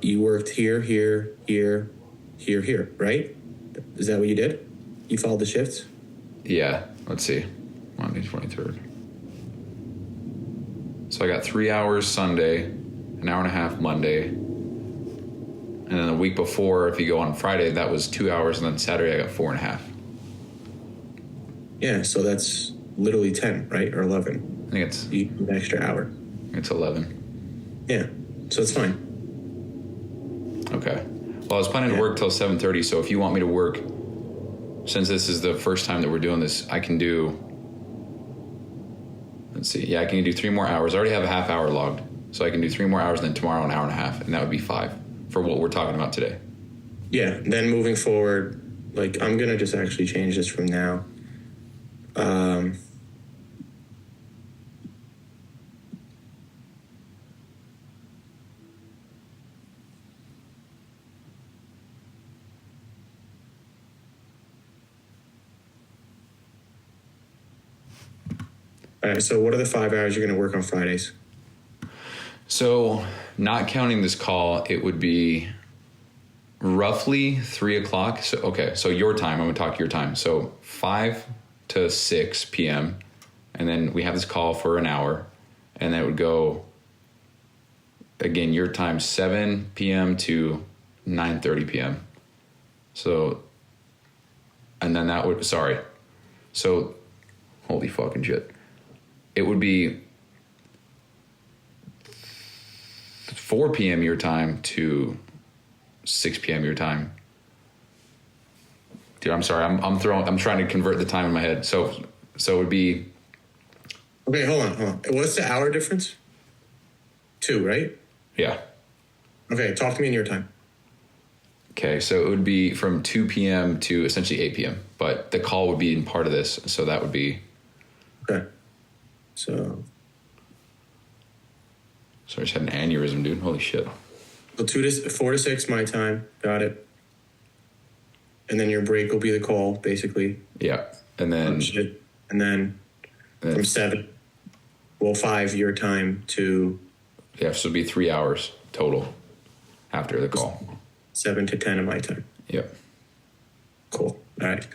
You worked here, right? Is that what you did? You followed the shifts? Yeah. Let's see. Monday, 23rd. So I got 3 hours Sunday, an hour and a half Monday. And then the week before, if you go on Friday, that was 2 hours. And then Saturday, I got 4.5. Yeah, so that's literally 10, right? Or 11. I think it's an extra hour. It's 11. Yeah, so it's fine. Okay. Well, I was planning to work till 7:30. So if you want me to work, since this is the first time that we're doing this, I can do. Let's see. Yeah, I can do 3 more hours. I already have a half hour logged, so I can do 3 more hours. And then tomorrow, an hour and a half, and that would be 5 for what we're talking about today. Yeah. Then moving forward, like, I'm gonna just actually change this from now. All right. So what are the 5 hours you're going to work on Fridays? So not counting this call, it would be roughly 3 o'clock. So, okay. So your time, I'm going to talk your time. So 5 to 6 p.m. And then we have this call for an hour, and then it would go again, your time, 7 p.m. to 9:30 p.m. So, and then that would, so holy fucking shit. It would be 4 p.m. your time to 6 p.m. your time. Dude, I'm sorry. I'm trying to convert the time in my head. So it would be. Okay, hold on. What's the hour difference? 2, right? Yeah. Okay, talk to me in your time. Okay, so it would be from 2 p.m. to essentially 8 p.m. But the call would be in part of this, so that would be. Okay. So Sorry, I just had an aneurysm, dude. Holy shit. So 4 to 6 my time. Got it. And then your break will be the call, basically. Yeah, and then. And then from 7, 5 your time to. Yeah, so it'd be 3 hours total after the call. 7 to 10 of my time. Yep. Cool. All right.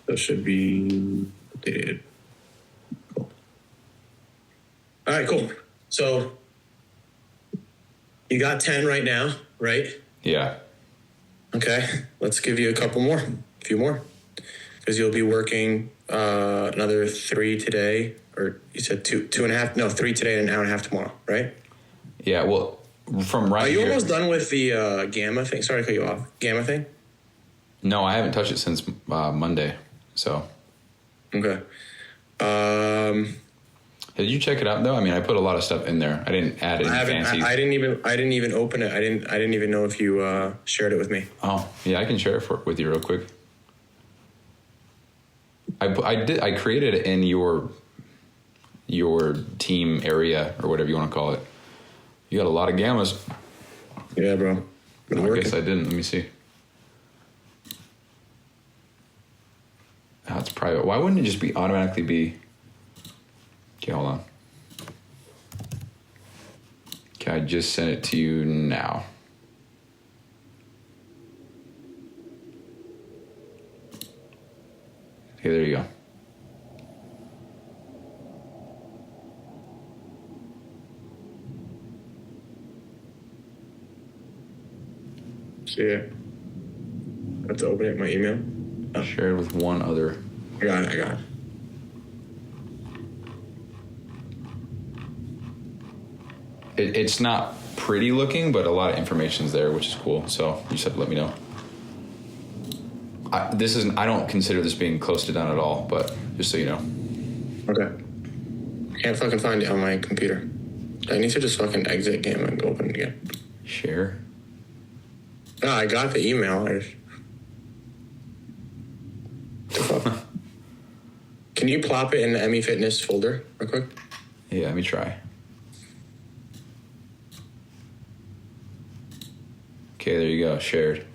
That should be updated. Cool. All right, cool. So you got 10 right now, right? Yeah. Okay, let's give you a few more. Because you'll be working another 3 today, or you said 3 today and an hour and a half tomorrow, right? Yeah, well, from right Are you here. almost done with the gamma thing? Sorry to cut you off. Gamma thing? No, I haven't touched it since Monday, so. Okay. Did you check it out though? I mean, I put a lot of stuff in there. I didn't add any fancy. I didn't even open it. I didn't even know if you shared it with me. Oh, yeah, I can share it with you real quick. I created it in your team area or whatever you want to call it. You got a lot of gammas. Yeah, bro. I guess I didn't. Let me see. Oh, it's private. Why wouldn't it just be automatically be? Okay, hold on. Okay, I just sent it to you now. Okay, there you go. See it. I have to open it in my email. Oh. Share it with one other. I got it. It's not pretty looking, but a lot of information's there, which is cool. So you just have to let me know. I don't consider this being close to done at all, but just so you know. Okay. Can't fucking find it on my computer. I need to just fucking exit game and go open it again. Share. No, I got the email. Can you plop it in the ME Fitness folder real quick? Yeah, let me try. Okay, there you go. Shared.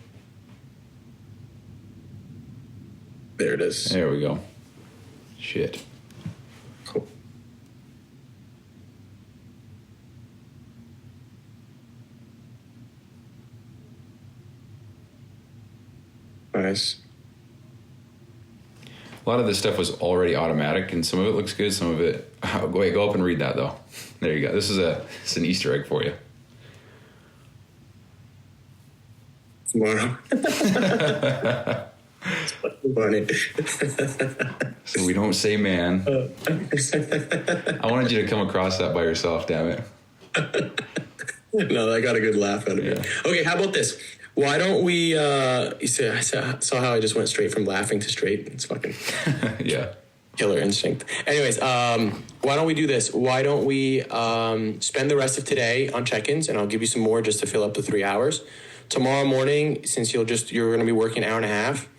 There it is. There we go. Shit. Cool. Nice. A lot of this stuff was already automatic, and some of it looks good. Some of it. Wait, go up and read that though. There you go. This is an Easter egg for you. Tomorrow. Funny. So we don't say man. I wanted you to come across that by yourself, damn it. No, I got a good laugh out of it. Okay, how about this? Why don't we, you see, I saw how I just went straight from laughing to straight. It's fucking yeah. Killer instinct. Anyways, why don't we do this? Why don't we spend the rest of today on check-ins, and I'll give you some more just to fill up the 3 hours. Tomorrow morning, since you're going to be working an hour and a half,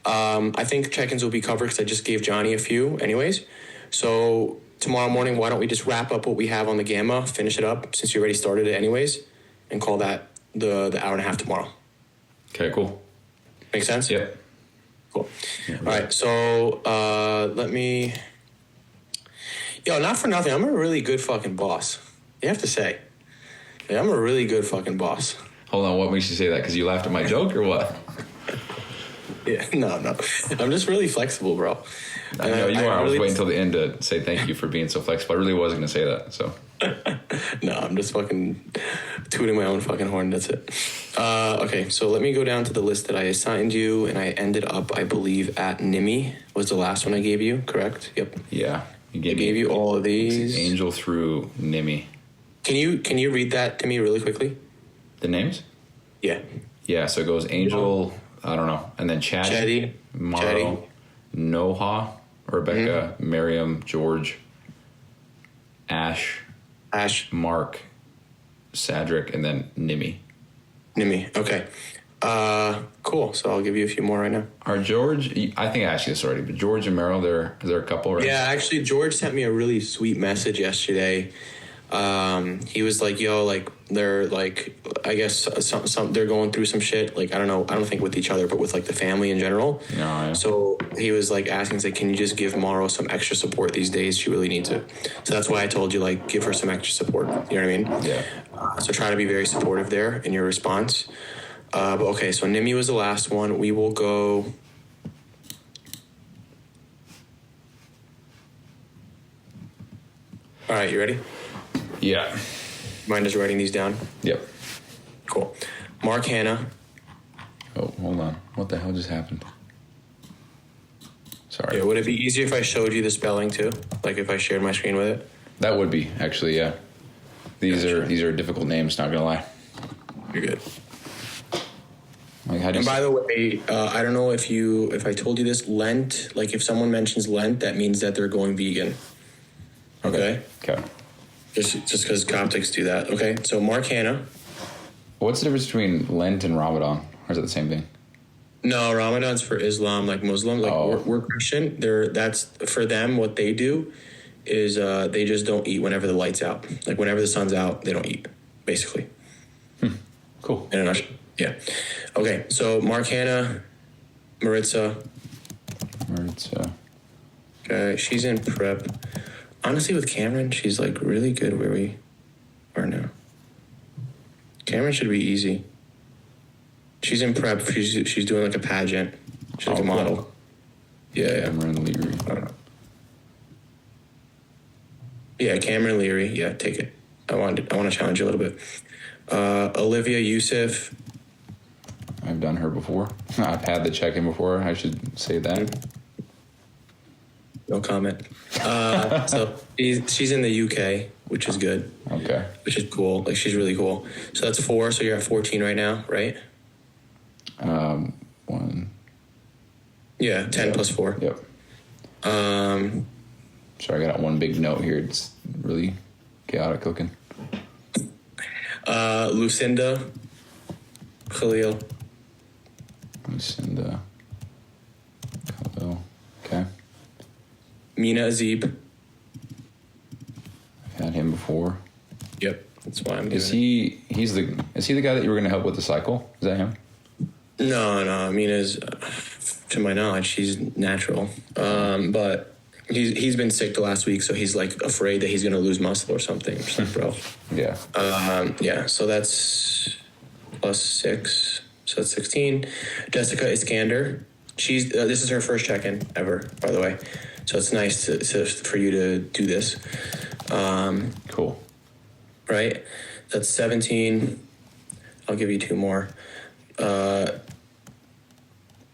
I think check-ins will be covered because I just gave Johnny a few anyways. So tomorrow morning, why don't we just wrap up what we have on the Gamma, finish it up since you already started it anyways, and call that the hour and a half tomorrow. Okay, cool. Make sense? Yep. Cool. Yeah, all right, so let me... Yo, not for nothing, I'm a really good fucking boss. You have to say. Yeah, I'm a really good fucking boss. Hold on, what makes you say that? Because you laughed at my joke or what? Yeah, no. I'm just really flexible, bro. I know you are. I was waiting until the end to say thank you for being so flexible. I really was going to say that, so... No, I'm just fucking tooting my own fucking horn. That's it. Okay, so let me go down to the list that I assigned you, and I ended up, I believe, at Nimi was the last one I gave you, correct? Yep. Yeah. I gave you all of these. Angel through Nimi. Can you read that to me really quickly? The names? Yeah. Yeah, so it goes Angel, I don't know, and then Chatty, Maro, Noha, Rebecca, Miriam, George, Ash, Mark, Sadric, and then Nimi. Okay. Cool. So I'll give you a few more right now. Are George, I think I asked you this already, but George and Meryl, they're a couple, right? Yeah, actually, George sent me a really sweet message yesterday. He was like, yo, like, they're like, I guess some they're going through some shit. Like, I don't think with each other, but with like the family in general. No, yeah. So he was like asking, like, can you just give Maro some extra support these days? She really needs it. So that's why I told you, like, give her some extra support. You know what I mean? Yeah. So try to be very supportive there in your response. But okay, so Nimi was the last one. We will go. All right, you ready? Yeah. Mind just writing these down? Yep. Cool. Mark Hanna. Oh, hold on. What the hell just happened? Sorry. Yeah, would it be easier if I showed you the spelling too? Like if I shared my screen with it? That would be, actually, yeah. These are difficult names, not gonna lie. You're good. Like, how do and you by the way, I don't know if I told you this, Lent, like if someone mentions Lent, that means that they're going vegan. Okay? Okay. Just because Coptics do that. Okay, so Mark Hanna. What's the difference between Lent and Ramadan? Or is it the same thing? No, Ramadan's for Islam, like Muslim. Like we're Christian. That's for them. What they do is they just don't eat whenever the light's out. Like whenever the sun's out, they don't eat. Basically. Cool. In a nutshell. Yeah. Okay. So Mark Hanna, Maritza. Okay, she's in prep. Honestly, with Cameron, she's like really good where we are now. Cameron should be easy. She's in prep. She's doing like a pageant. She's like a model. Cool. Yeah. Cameron Leary. Yeah, Cameron Leary. Yeah, take it. I want to challenge you a little bit. Olivia Youssef. I've done her before. I've had the check-in before. I should say that. No comment. So she's in the UK, which is good. Okay. Which is cool. Like she's really cool. So that's 4. So you're at 14 right now, right? 1. Yeah, 10 plus 4. Yep. Sorry, I got one big note here. It's really chaotic looking. Lucinda Khalil. Lucinda Khalil. Okay. Mina Azib. I've had him before. Yep, that's why I'm doing Is he the guy that you were going to help with the cycle? Is that him? No. Mina's, to my knowledge, she's natural. But he's been sick the last week, so he's like afraid that he's going to lose muscle or something. Just like, bro. Yeah. Yeah. So that's plus 6. So that's 16. Jessica Iskander. She's this is her first check-in ever, by the way. So it's nice for you to do this. Cool. Right? That's 17. I'll give you 2 more.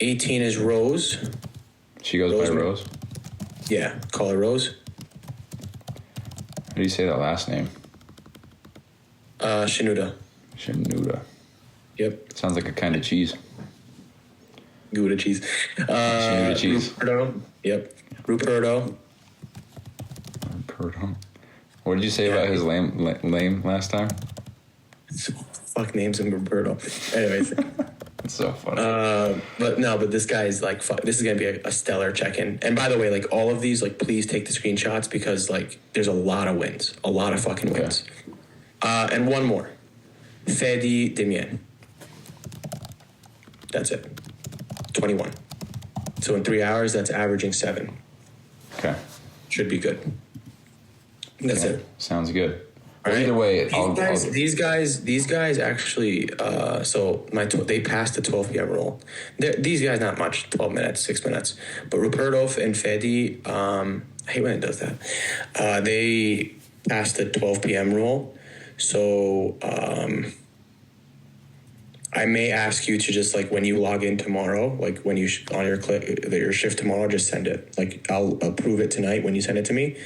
18 is Rose. She goes by Rose? Yeah, call her Rose. How do you say that last name? Shinuda. Yep. Sounds like a kind of cheese. Gouda cheese. Shinuda cheese. Ruperto. Yep. Ruperto. What did you say about his lame last time? Fuck names in Ruperto. Anyways. It's so funny. But this guy is like, this is gonna be a stellar check-in. And by the way, like all of these, like please take the screenshots because like there's a lot of wins, a lot of fucking wins. And one more, Fedi Demien. That's it. 21. So in 3 hours, that's averaging 7. Okay. Should be good. That's it. Sounds good. All right. Either way, these guys actually. They passed the 12 p.m. rule. These guys not much, 12 minutes, 6 minutes. But Rupertov and Fedi, I hate when it does that. They passed the 12 p.m. rule. So I may ask you to just like when you log in tomorrow, like when you on your shift tomorrow, just send it. Like I'll approve it tonight when you send it to me.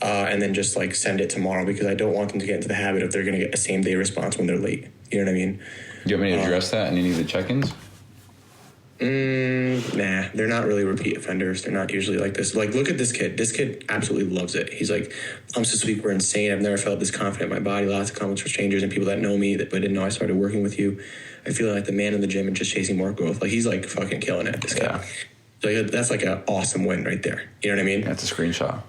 And then just like send it tomorrow because I don't want them to get into the habit of they're going to get a same day response when they're late. You know what I mean? Do you want me to address that in any of the check-ins? Nah, they're not really repeat offenders. They're not usually like this. Like, look at this kid. This kid absolutely loves it. He's like, pumps this week were insane. I've never felt this confident in my body. Lots of comments from strangers and people that know me but didn't know I started working with you. I feel like the man in the gym and just chasing more growth. Like, he's like fucking killing it, this guy. Like, that's like an awesome win right there. You know what I mean? That's a screenshot.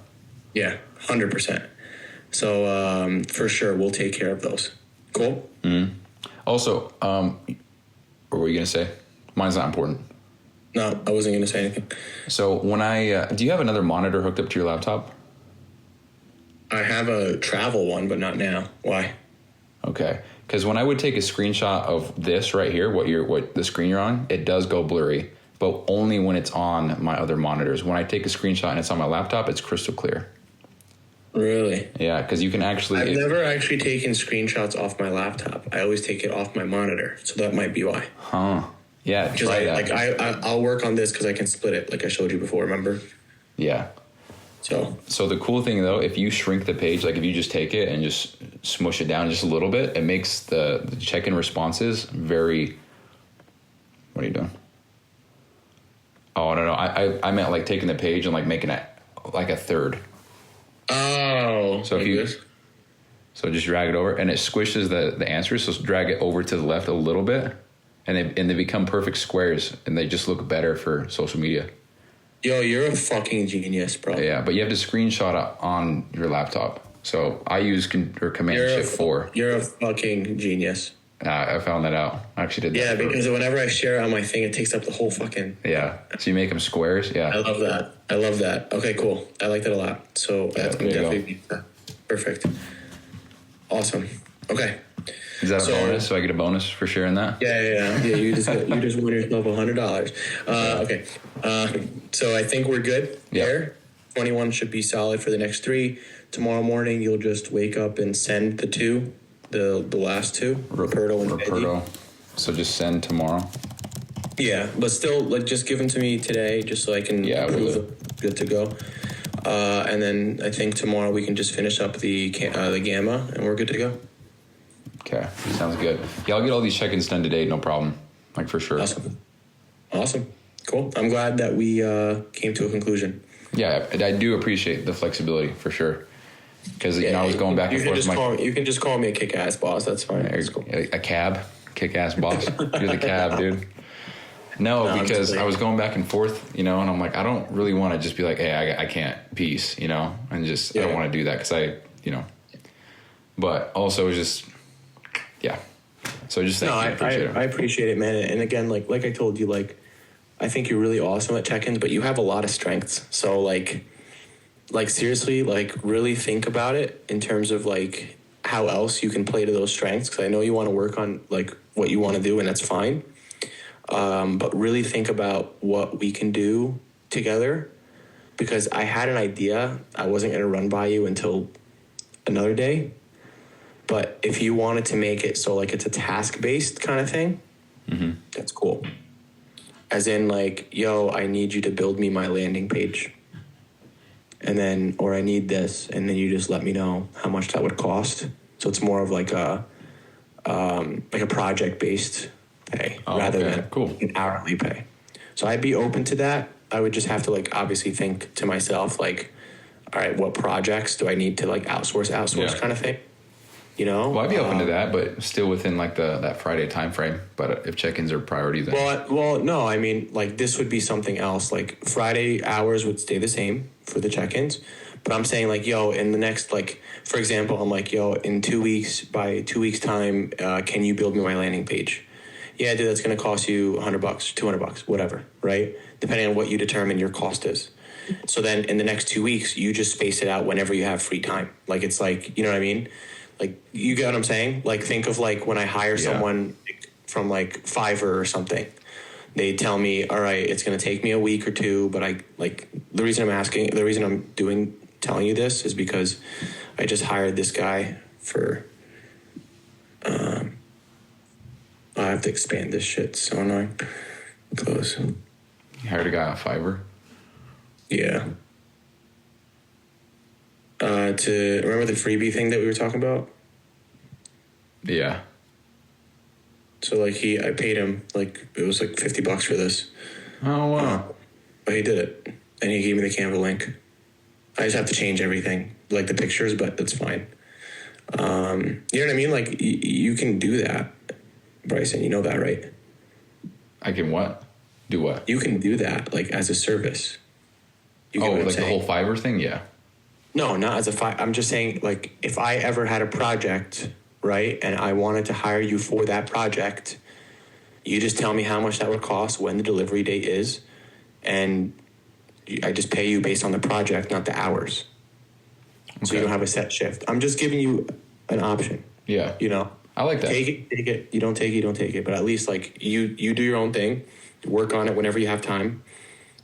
Yeah, 100%. So for sure, we'll take care of those. Cool? Mm-hmm. Also, what were you going to say? Mine's not important. No, I wasn't going to say anything. So when do you have another monitor hooked up to your laptop? I have a travel one, but not now. Why? Okay. Because when I would take a screenshot of this right here, what the screen you're on, it does go blurry, but only when it's on my other monitors. When I take a screenshot and it's on my laptop, it's crystal clear. Really? Yeah, because you can actually... I've never actually taken screenshots off my laptop. I always take it off my monitor, so that might be why. Huh. Yeah, try that. I'll work on this because I can split it, like I showed you before, remember? Yeah. So the cool thing, though, if you shrink the page, like if you just take it and just smush it down just a little bit, it makes the check-in responses very... What are you doing? Oh, no. I meant like taking the page and like making it like a third. Oh. So so just drag it over and it squishes the answers. So drag it over to the left a little bit and they become perfect squares and they just look better for social media. Yo, you're a fucking genius, bro. Yeah, but you have to screenshot it on your laptop. So I use Command Shift 4. You're a fucking genius. I found that out. I actually did that. Yeah, because whenever I share it on my thing, it takes up the whole fucking... Yeah, so you make them squares, yeah. I love that. Okay, cool. I like that a lot. So that's going to definitely be perfect. Awesome. Okay. Is that a bonus? So I get a bonus for sharing that? Yeah. You just won yourself $100. Okay. So I think we're good there. 21 should be solid for the next 3. Tomorrow morning, you'll just wake up and send the 2. The last 2, Ruperto and Fedi. So just send tomorrow. Yeah, but still, like, just give them to me today, just so I can prove good to go. And then I think tomorrow we can just finish up the gamma, and we're good to go. Okay, sounds good. Yeah, I'll get all these check-ins done today, no problem. Like, for sure. Awesome. Cool. I'm glad that we came to a conclusion. Yeah, I do appreciate the flexibility, for sure. Because I was going back and forth. You can just call me a kick-ass boss. That's fine. That's cool. A cab, kick-ass boss. You're the cab, dude. No, because I was going back and forth, and I'm like, I don't really want to just be like, hey, I can't, peace, and just I don't want to do that because But also just, yeah. So just thank you. I appreciate it, man. And again, like I told you, like I think you're really awesome at check-ins, but you have a lot of strengths. So like seriously, like really think about it in terms of like how else you can play to those strengths. Because I know you want to work on like what you want to do, and that's fine. But really think about what we can do together. Because I had an idea I wasn't going to run by you until another day. But if you wanted to make it so like it's a task-based kind of thing, that's cool. As in like, yo, I need you to build me my landing page. And then, or I need this, and then you just let me know how much that would cost. So it's more of like a project-based pay rather than an hourly pay. So I'd be open to that. I would just have to like obviously think to myself like, all right, what projects do I need to like outsource kind of thing. you know? Well, I'd be open to that, but still within like that Friday time frame. But if check-ins are priority, then Well, no, I mean, like this would be something else. Like Friday hours would stay the same for the check-ins, but I'm saying like, yo, in the next, like, for example, I'm like, yo, in 2 weeks, by 2 weeks time, can you build me my landing page? Yeah, dude, that's gonna cost you $100, $200, whatever, right? Depending on what you determine your cost is. So then in the next 2 weeks, you just space it out whenever you have free time. Like it's like, you know what I mean? Like, you get what I'm saying? Like, think of like when I hire someone from like Fiverr or something. They tell me, all right, it's going to take me a week or two, but the reason I'm telling you this is because I just hired this guy for, I have to expand this shit. So annoying. Close. you hired a guy on Fiverr. Yeah. To remember the freebie thing that we were talking about? Yeah. So like I paid him like, it was like $50 for this. Oh wow. But he did it. And he gave me the Canva link. I just have to change everything, like the pictures, but that's fine. You know what I mean? Like you can do that, Bryson, you know that, right? I can what? Do what? You can do that like as a service. You get what I'm like saying? the whole Fiverr thing? Yeah. No, not as I'm just saying, like, if I ever had a project, right, and I wanted to hire you for that project, you just tell me how much that would cost, when the delivery date is, and I just pay you based on the project, not the hours. Okay. So you don't have a set shift. I'm just giving you an option. Yeah. You know? I like that. Take it. You don't take it, you don't take it. But at least, like, you do your own thing, work on it whenever you have time.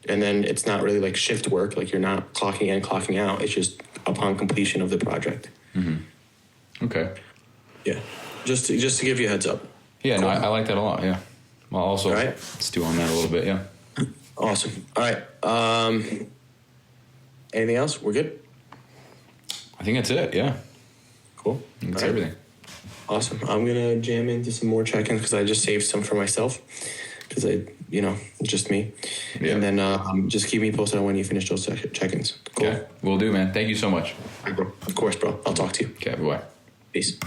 And then it's not really like shift work. Like you're not clocking in, clocking out. It's just upon completion of the project. Mm-hmm. Okay. Yeah. Just to give you a heads up. Yeah, cool. No, I like that a lot. Yeah. Well, also stew on that a little bit. Yeah. Awesome. All right. Anything else? We're good? I think that's it. Yeah. Cool. That's everything. Awesome. I'm going to jam into some more check-ins because I just saved some for myself. Because just me. Yeah. And then just keep me posted on when you finish those check-ins. Cool. Okay. Will do, man. Thank you so much. Of course, bro. I'll talk to you. Okay, bye. Peace.